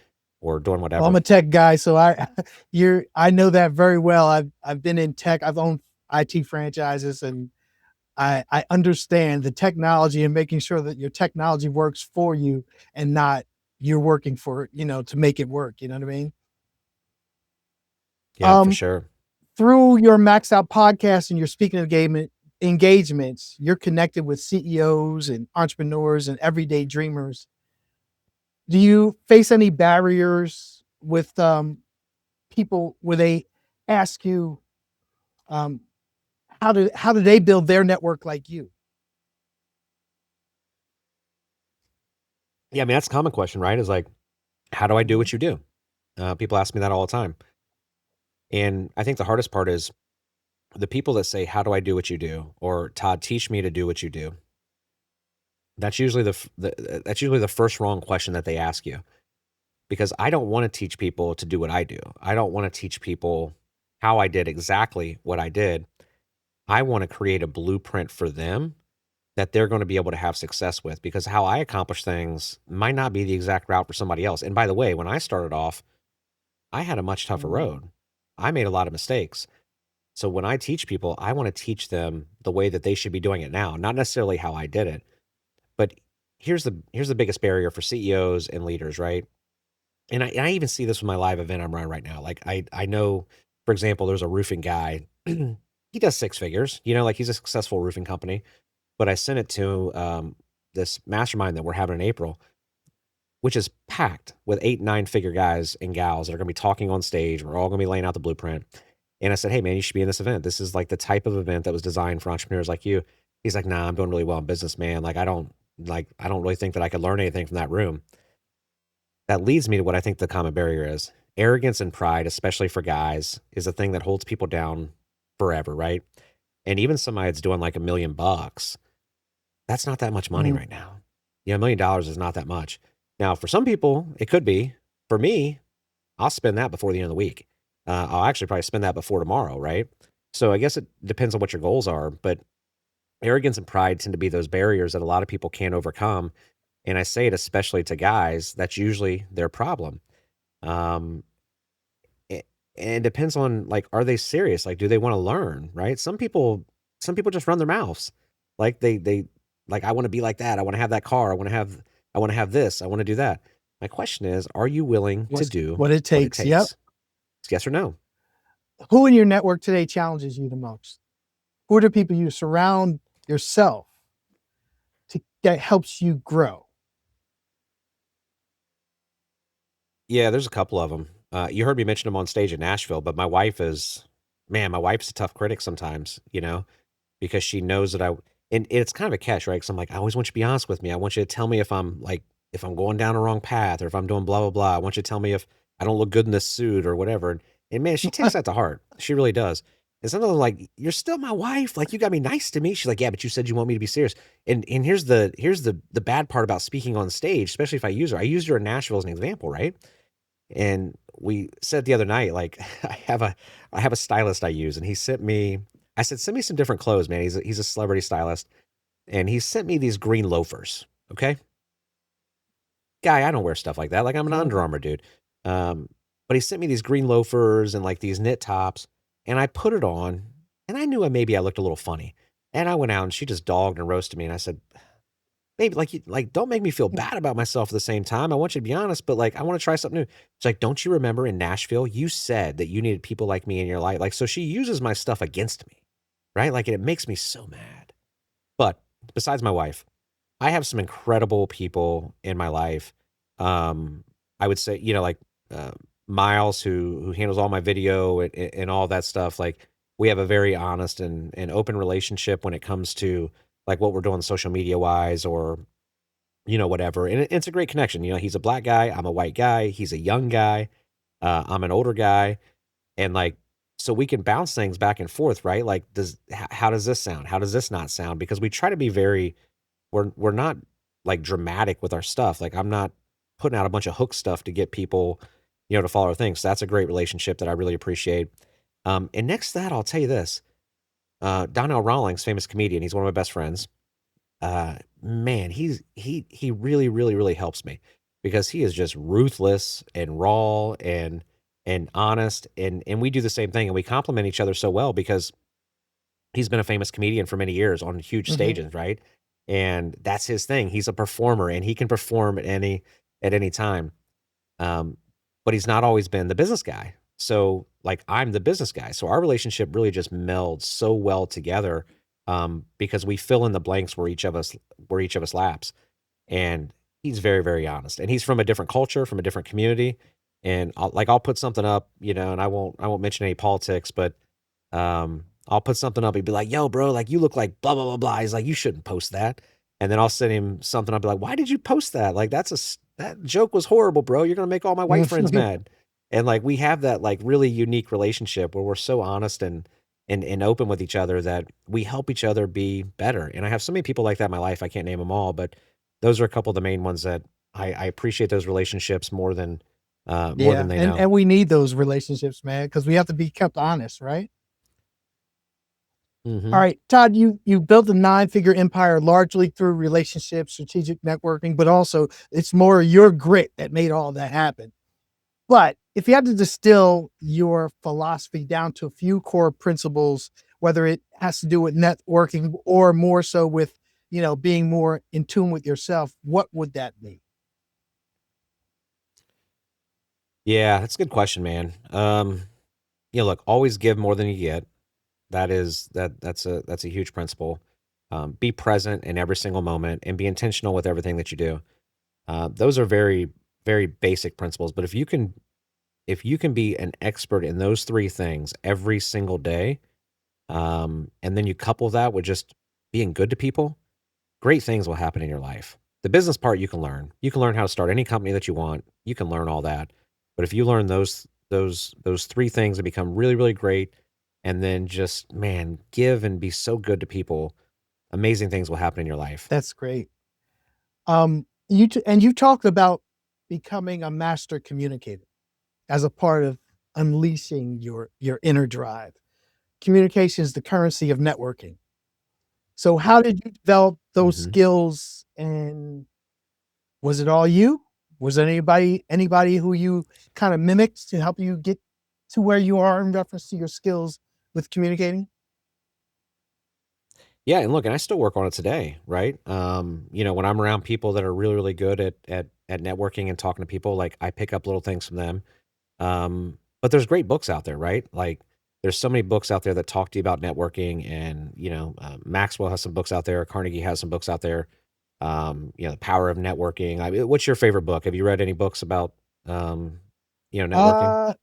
doing Well, I'm whatever. a tech guy, so I know that very well. I've been in tech. I've owned IT franchises, and I understand the technology and making sure that your technology works for you and not you're working for, to make it work. You know what I mean? Yeah, for Um, sure. Through your Max Out podcast and your speaking engagements, you're connected with CEOs and entrepreneurs and everyday dreamers. Do you face any barriers with people where they ask you um, how do they build their network like you? Yeah, I mean, that's a common question, right? Is like, how do I do Mhm. what you do? People ask me that all the time. And I think the hardest part is the people that say, how do I do what you do? Or Todd, teach me to do what you do. That's usually that's usually the first wrong question that they ask you because I don't want to teach people to do what I do. I don't want to teach people how I did exactly what I did. I want to create a blueprint for them that they're going to be able to have success with because how I accomplish things might not be the exact route for somebody else. And by the way, when I started off, I had a much tougher Mhm. road. I made a lot of mistakes. So when I teach people, I want to teach them the way that they should be doing it now, not necessarily how I did it. But here's the biggest barrier for CEOs and leaders, right? And I even see this with my live event I'm running right now. Like I know, for example, there's a roofing guy. He does six figures, like he's a successful roofing company. But I sent it to this mastermind that we're having in April, which is packed with eight, nine figure guys and gals that are going to be talking on stage. We're all going to be laying out the blueprint. And I said, "Hey man, you should be in this event. This is like the type of event that was designed for entrepreneurs like you." He's like, "Nah, I'm doing really well in business, man. I don't really think that I could learn anything from that room." That leads me to what I think the common barrier is. Arrogance and pride, especially for guys, is a thing that holds people down forever, right? And even somebody that's doing like $1 million, that's not that much money Mhm. right now. $1 million is not that much. Now, for some people, it could be. For me, I'll spend that before the end of the week. I'll actually probably spend that before tomorrow, right? So I guess it depends on what your goals are, but arrogance and pride tend to be those barriers that a lot of people can't overcome. And I say it especially to guys, that's usually their problem. Um, a- and it depends on like, are they serious? Like, do they want to learn? Right? Some people just run their mouths. Like like, I want to be like that. I want to have that car. I want to have this. I want to do that. My question is, are you willing to do What it what it takes. Yep. takes? It's yes or no. Who in your network today challenges you the most? Who are the people you surround yourself that helps you grow? Yeah, there's a couple of them. You heard me mention them on stage in Nashville, but my wife's a tough critic sometimes, because she knows that and it's kind of a catch, right? Because I'm like, I always want you to be honest with me. I want you to tell me if I'm going down a wrong path or if I'm doing blah, blah, blah. I want you to tell me if I don't look good in this suit or whatever. And man, she takes that to heart. She really does. And sometimes I'm like, you're still my wife. Like you got me nice to me. She's like, yeah, but you said you want me to be serious. And here's the bad part about speaking on stage, especially if I use her. I used her in Nashville as an example, right? And we said the other night, like I have a stylist I use, and I said, send me some different clothes, man. He's a celebrity stylist, and he sent me these green loafers. Okay, guy, I don't wear stuff like that. Like I'm an Yeah. Under Armour dude. Um, but he sent me these green loafers and like these knit tops, and I put it on, and I knew maybe I looked a little funny. And I went out, and she just dogged and roasted me, and I said, "Babe, don't make me feel bad about myself at the same time. I want you to be honest, but like, I want to try something new." It's like, "Don't you remember in Nashville, you said that you needed people like me in your life?" Like, so she uses my stuff against me, right? Like, and it makes me so mad. But besides my wife, I have some incredible people in my life. Um, I would say, uh, Miles, who handles all my video and all that stuff. Like, we have a very honest and open relationship when it comes to like what we're doing social media wise or whatever. And it's a great connection. He's a black guy. I'm a white guy. He's a young guy. I'm an older guy. And like, so we can bounce things back and forth, right? Like, how does this sound? How does this not sound? Because we try to be we're not like dramatic with our stuff. Like, I'm not putting out a bunch of hook stuff to get people, to follow our things. So that's a great relationship that I really appreciate. And next to that, I'll tell you this, Donnell Rawlings, famous comedian. He's one of my best friends. Man, he really, really, really helps me because he is just ruthless and raw and honest, and we do the same thing, and we complement each other so well because he's been a famous comedian for many years on huge Mhm. stages, right? And that's his thing. He's a performer, and he can perform at any time. Um, but he's not always been the business guy. So, like, I'm the business guy. So our relationship really just melds so well together, because we fill in the blanks where each of us laps. And he's very, very honest. And he's from a different culture, from a different community. And I'll put something up, and I won't mention any politics, but I'll put something up. He'd be like, "Yo, bro, like you look like blah blah blah blah." He's like, "You shouldn't post that." And then I'll send him something. I'll be like, "Why did you post that? Like that joke was horrible, bro. You're gonna make all my white friends mad." And like we have that like really unique relationship where we're so honest and open with each other that we help each other be better. And I have so many people like that in my life. I can't name them all, but those are a couple of the main ones that I appreciate those relationships more than Yeah, they and know. we need those relationships, man, because we have to be kept honest, right? All Hmm. right, Todd, you built a nine-figure empire largely through relationships, strategic networking, but also it's more your grit that made all that happen. But if you had to distill your philosophy down to a few core principles, whether it has to do with networking or more so with, being more in tune with yourself, what would that be? Yeah, that's a good question, man. Look, always give more than you get. That's a huge principle. Be present in every single moment and be intentional with everything that you do. Those are very, very basic principles. But if you can be an expert in those three things every single day, and then you couple that with just being good to people, great things will happen in your life. The business part you can learn. You can learn how to start any company that you want. You can learn all that. But if you learn those three things and become really, really great, and then just, man, give and be so good to people, amazing things will happen in your life. That's great. You talked about becoming a master communicator as a part of unleashing your inner drive. Communication is the currency of networking. So how did you develop those Mhm. skills, and was it all you? Was there anybody who you kind of mimicked to help you get to where you are in reference to your skills with communicating? Yeah, and look, and I still work on it today, right? When I'm around people that are really, really good at networking and talking to people, like I pick up little things from them. But there's great books out there, right? Like there's so many books out there that talk to you about networking, and Maxwell has some books out there, Carnegie has some books out there. The power of networking. What's your favorite book? Have you read any books about networking? Uh,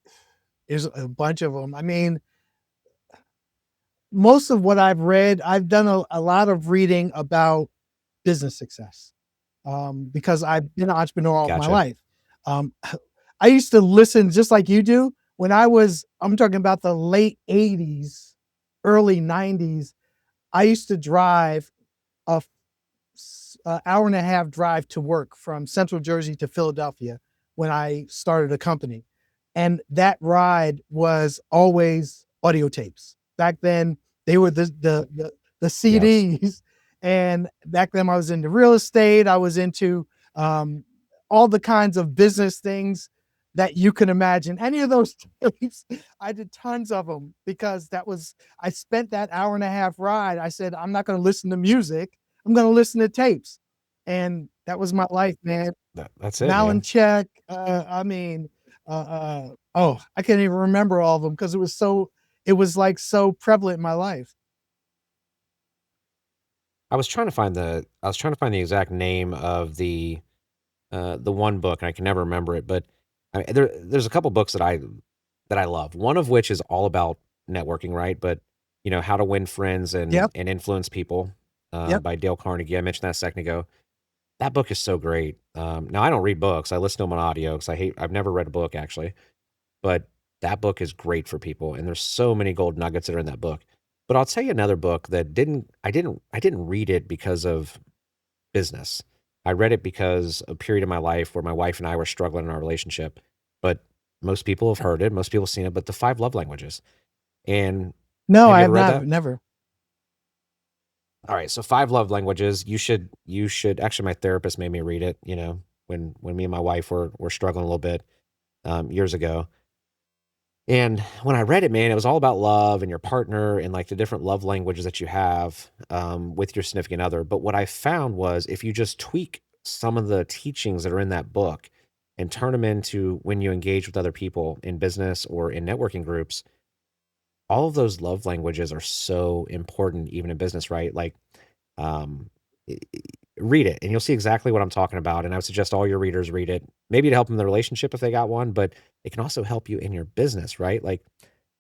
there's a bunch of them. I mean, most of what I've read, I've done a lot of reading about business success, because I've been an entrepreneur all my Gotcha. life. Um, I used to listen just like you do when I'm talking about the late 80s, early 90s. I used to drive a hour and a half drive to work from Central Jersey to Philadelphia when I started a company. And that ride was always audio tapes. Back then, they were the Yes. CDs. And back then, I was into real estate. I was into um, all the kinds of business things that you can imagine. Any of those tapes, I did tons of them because I spent that hour and a half ride. I said, I'm not going to listen to music. I'm going to listen to tapes. And that was my life, man. That's it, man. Check. Oh, I can't even remember all of them because it was like so prevalent in my life. I was trying to find the exact name of the one book, and I can never remember it, but there's a couple books that I love. One of which is all about networking, right? But how to win friends Yep. and influence people, Yep. by Dale Carnegie. I mentioned that a second ago. That book is so great. Now I don't read books. I listen to them on audio because I've never read a book actually, but that book is great for people, and there's so many gold nuggets that are in that book. But I'll tell you another book that I didn't read it because of business. I read it because a period of my life where my wife and I were struggling in our relationship. But most people have heard it, most people have seen it, but the five love languages. And No, have I you have ever read not. that? Never. All right, so five love languages. You should actually, my therapist made me read it, when me and my wife were struggling a little bit years ago. And when I read it, man, it was all about love and your partner and like the different love languages that you have with your significant other. But what I found was if you just tweak some of the teachings that are in that book and turn them into when you engage with other people in business or in networking groups, all of those love languages are so important, even in business, right? Like, um, i- i- read it and you'll see exactly what I'm talking about. And I would suggest all your readers read it, maybe to help them in the relationship if they got one, but it can also help you in your business, right? Like,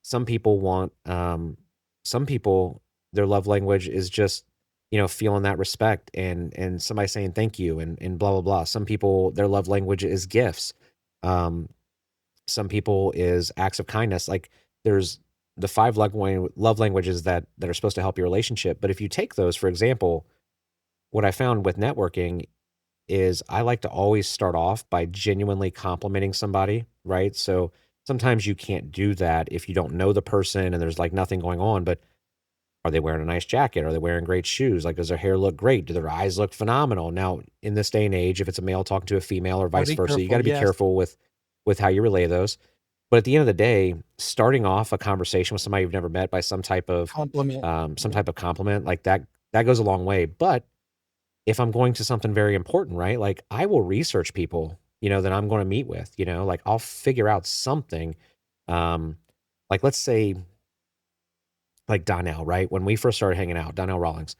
some people want, some people, their love language is just, feeling that respect and somebody saying thank you and blah, blah, blah. Some people, their love language is gifts. Um, some people is acts of kindness. Like there's the five love languages that are supposed to help your relationship. But if you take those, for example, what I found with networking is I like to always start off by genuinely complimenting somebody, right? So sometimes you can't do that if you don't know the person and there's like nothing going on, but are they wearing a nice jacket? Are they wearing great shoes? Like, does their hair look great? Do their eyes look phenomenal? Now, in this day and age, if it's a male talking to a female or Gotta vice be versa, you got careful. to be Yes. careful with how you relay those. But at the end of the day, starting off a conversation with somebody you've never met by Compliment. some Yep. type of compliment like that goes a long way. But if I'm going to something very important, right? Like I will research people, that I'm going to meet with, like I'll figure out something. Um, like let's say like Donnell, right? When we first started hanging out, Donnell Rawlings,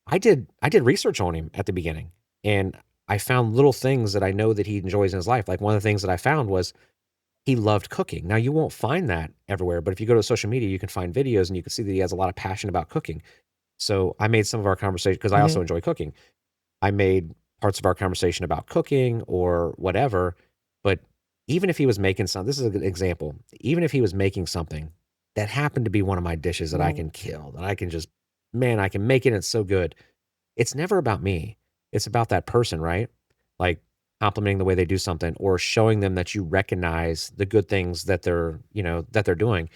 I did research on him at the beginning, and I found little things that I know that he enjoys in his life. Like one of the things that I found was he loved cooking. Now, you won't find that everywhere, but if you go to social media, you can find videos and you can see that he has a lot of passion about cooking. So I made some of our conversation because I also Hmm. enjoy cooking. I made parts of our conversation about cooking or whatever. But even if he was making some, this is a good example. Even if he was making something that happened to be one of my dishes that I can kill, that I can just, man, I can make it and it's so good. It's never about me. It's about that person, right? Like complimenting the way they do something or showing them that you recognize the good things that they're doing.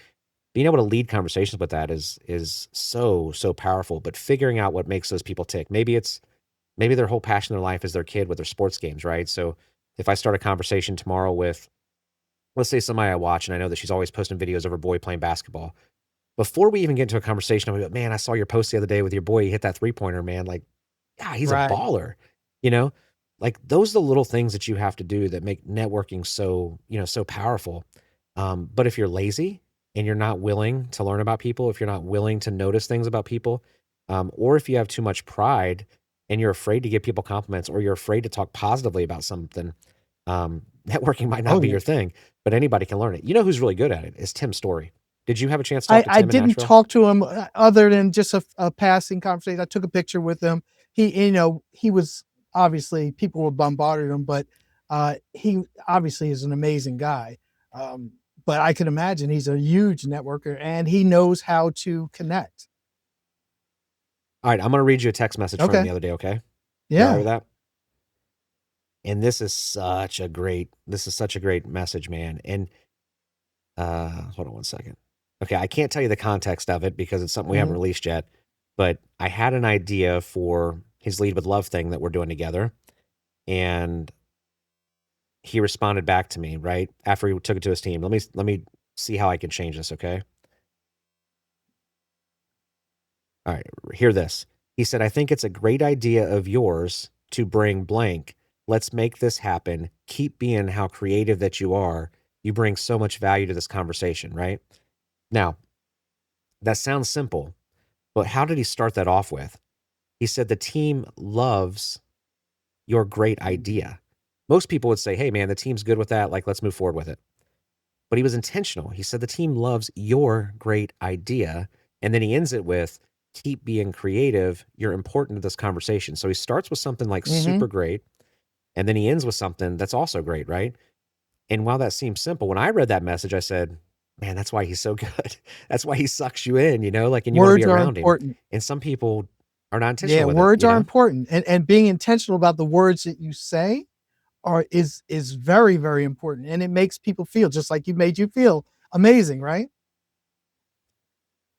Being able to lead conversations with that is so powerful, but figuring out what makes those people tick. Maybe their whole passion in their life is their kid with their sports games, right? So if I start a conversation tomorrow with, let's say, somebody I watch and I know that she's always posting videos of her boy playing basketball. Before we even get into a conversation, I'm like, man, I saw your post the other day with your boy. He hit that 3-pointer, man. Like, yeah, he's a Right. baller, you know? Like those are the little things that you have to do that make networking so powerful. But if you're lazy and you're not willing to learn about people, if you're not willing to notice things about people, or if you have too much pride and you're afraid to give people compliments or you're afraid to talk positively about something, networking might not Oh be yeah. your thing, but anybody can learn it. You know who's really good at it is Tim Story. Did you have a chance to talk to I Tim in didn't Nashville? talk to him other than just a passing conversation. I took a picture with him. He was obviously people were bombarding him, but he obviously is an amazing guy. Um, but I can imagine he's a huge networker and he knows how to connect. All right, I'm gonna read you a text message from him Okay. the other day, okay? You all right Yeah. with that? And this is such a great message, man. And hold on one second. Okay, I can't tell you the context of it because it's something we haven't Mhm. released yet, but I had an idea for his Lead with Love thing that we're doing together, and he responded back to me right after he took it to his team. Let me see how I can change this, okay? All right, hear this. He said, I think it's a great idea of yours to bring blank. Let's make this happen. Keep being how creative that you are. You bring so much value to this conversation, right? Now, that sounds simple, but how did he start that off with? He said, the team loves your great idea. Most people would say, hey, man, the team's good with that. Like, let's move forward with it. But he was intentional. He said, the team loves your great idea. And then he ends it with, keep being creative. You're important to this conversation. So he starts with something like super Mhm. great. And then he ends with something that's also great, right? And while that seems simple, when I read that message, I said, man, that's why he's so good. That's why he sucks you in, like, and you want to be Words are around him. important. And some people are not Yeah, intentional with it, words are important. And being intentional about the words that you say is very, very important. And it makes people feel just like you made you feel amazing, right?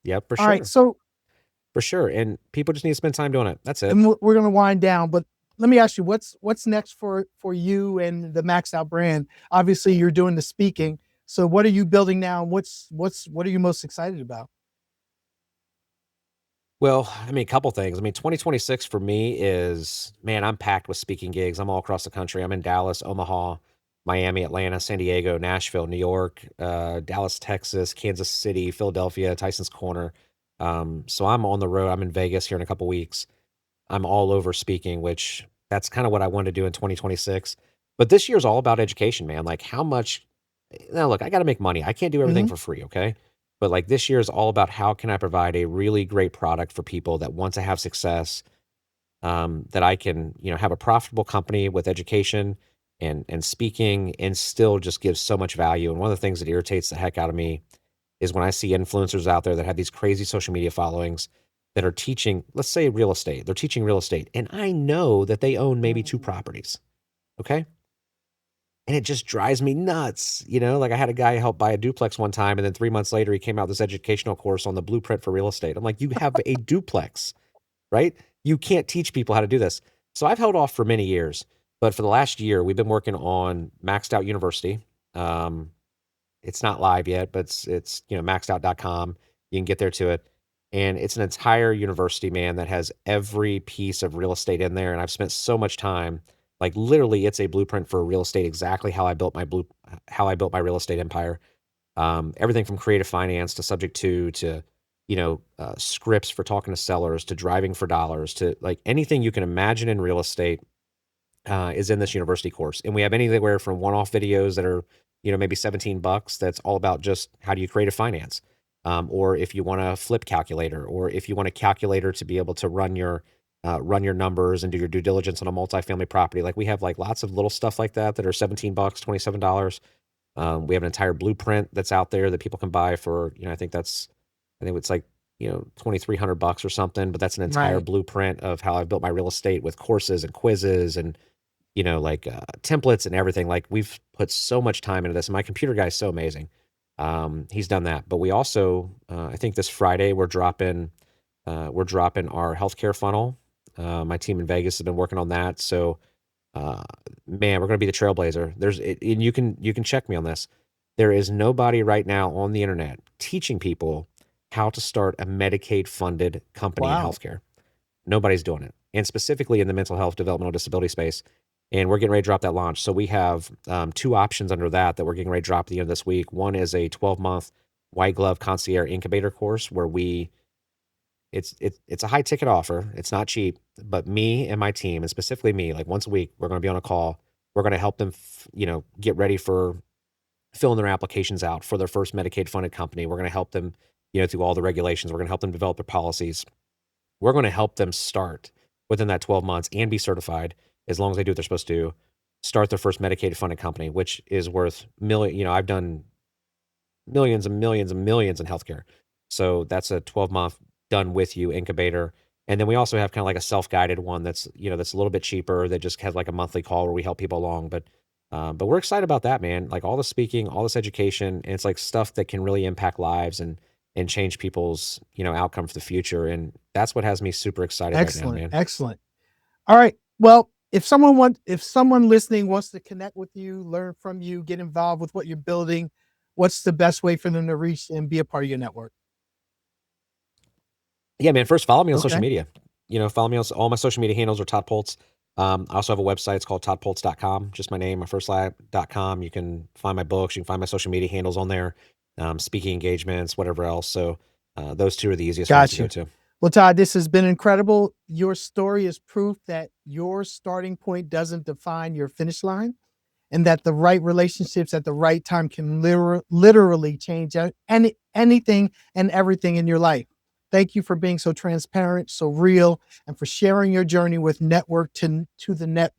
Yep, for All right. sure. So For sure. And people just need to spend time doing it. That's it. and we're going to wind down, but let me ask you, what's next for you and the Maxed Out brand? Obviously, you're doing the speaking. So, what are you building now? And what are you most excited about? Well, I mean, a couple things. I mean, 2026 for me is, man, I'm packed with speaking gigs. I'm all across the country. I'm in Dallas, Omaha, Miami, Atlanta, San Diego, Nashville, New York, Dallas, Texas, Kansas City, Philadelphia, Tyson's Corner. So I'm on the road. I'm in Vegas here in a couple weeks. I'm all over speaking, which that's kind of what I wanted to do in 2026. But this year's all about education, man. Like how much now look, I got to make money. I can't do everything Hmm. for free, okay? But like this year is all about how can I provide a really great product for people that want to have success, that I can, have a profitable company with education and speaking and still just give so much value. And one of the things that irritates the heck out of me is when I see influencers out there that have these crazy social media followings that are teaching, let's say real estate. They're teaching real estate. And I know that they own maybe two properties. Okay. And it just drives me nuts. Like I had a guy help buy a duplex one time, and then 3 months later, he came out with this educational course on the blueprint for real estate. I'm like, you have a duplex, right? You can't teach people how to do this. So I've held off for many years, but for the last year, we've been working on Maxed Out University. Um, it's not live yet, but it's maxedout.com. You can get there to it. And it's an entire university, man, that has every piece of real estate in there. And I've spent so much time, like literally, it's a blueprint for real estate, exactly how I built my real estate empire. Everything from creative finance to subject to scripts for talking to sellers to driving for dollars to like anything you can imagine in real estate is in this university course. And we have anywhere from one-off videos that are maybe $17 that's all about just how do you create a finance. Or if you want a flip calculator, or if you want a calculator to be able to run your numbers and do your due diligence on a multifamily property. Like we have like lots of little stuff like that are $17, $27. We have an entire blueprint that's out there that people can buy for, I think it's like, $2,300 or something, but that's an entire Right. blueprint of how I've built my real estate with courses and quizzes and, templates and everything. Like we've put so much time into this, and my computer guy is so amazing. He's done that, but we also, I think this Friday we're dropping our healthcare funnel. My team in Vegas has been working on that. So, uh, man, we're going to be the trailblazer. And you can check me on this. There is nobody right now on the internet teaching people how to start a Medicaid funded company in Wow. healthcare. Nobody's doing it, and specifically in the mental health, developmental disability space. And we're getting ready to drop that launch. So we have two options under that we're getting ready to drop at the end of this week. One is a 12-month white glove concierge incubator course where it's a high ticket offer. It's not cheap, but me and my team, and specifically me, like once a week, we're going to be on a call. We're going to help them, get ready for filling their applications out for their first Medicaid funded company. We're going to help them, through all the regulations. We're going to help them develop their policies. We're going to help them start within that 12 months and be certified as long as they do what they're supposed to do. Start their first Medicaid funded company, which is worth million. I've done millions and millions and millions in healthcare. So that's a 12-month done with you incubator. And then we also have kind of like a self-guided one that's a little bit cheaper that just has like a monthly call where we help people along. But we're excited about that, man. Like all the speaking, all this education, and it's like stuff that can really impact lives and change people's, outcome for the future. And that's what has me super excited right now, Excellent. man. Excellent. All right. Well, if someone listening wants to connect with you, learn from you, get involved with what you're building, what's the best way for them to reach and be a part of your network? Yeah, man. First, follow me on social Okay. media. Follow me on all my social media handles are Todd Pultz. I also have a website. It's called toddpultz.com. Just my name, my first lab.com. You can find my books. You can find my social media handles on there, speaking engagements, whatever else. So those two are the easiest ones to go Gotcha. to. Well, Todd, this has been incredible. Your story is proof that your starting point doesn't define your finish line, and that the right relationships at the right time can literally change anything and everything in your life. Thank you for being so transparent, so real, and for sharing your journey with network to the net.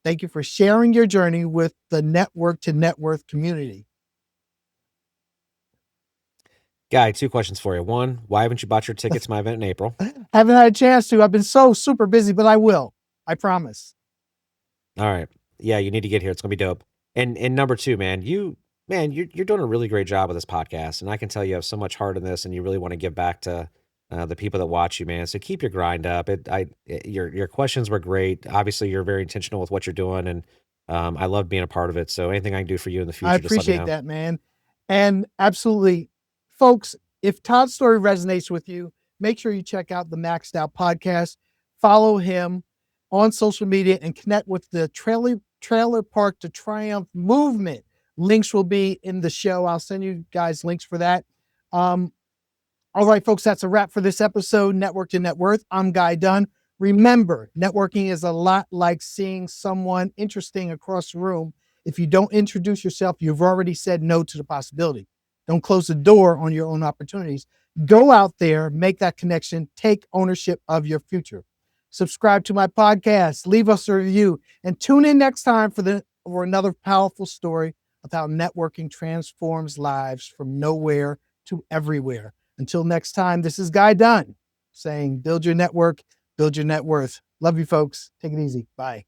Thank you for sharing your journey with the network to net worth community. Guy, two questions for you. One, why haven't you bought your tickets to my event in April? Haven't had a chance to. I've been so super busy, but I will. I promise. All right. Yeah, you need to get here. It's gonna be dope. And number two, man, you're doing a really great job with this podcast, and I can tell you have so much heart in this, and you really want to give back to the people that watch you, man. So keep your grind up. Your questions were great. Obviously, you're very intentional with what you're doing, and I love being a part of it. So anything I can do for you in the I future, just let me appreciate know. that, man. And absolutely, folks, if Todd's story resonates with you, make sure you check out the Maxed Out podcast. Follow him on social media and connect with the Trailer Park to Triumph movement. Links will be in the show. I'll send you guys links for that. Um, all right, folks, that's a wrap for this episode, Network to Net Worth. I'm Guy Dunn. Remember, networking is a lot like seeing someone interesting across the room. If you don't introduce yourself, you've already said no to the possibility. Don't close the door on your own opportunities. Go out there, make that connection, take ownership of your future. Subscribe to my podcast, leave us a review, and tune in next time for another powerful story of how networking transforms lives from nowhere to everywhere. Until next time, this is Guy Dunn saying, build your network, build your net worth. Love you, folks. Take it easy. Bye.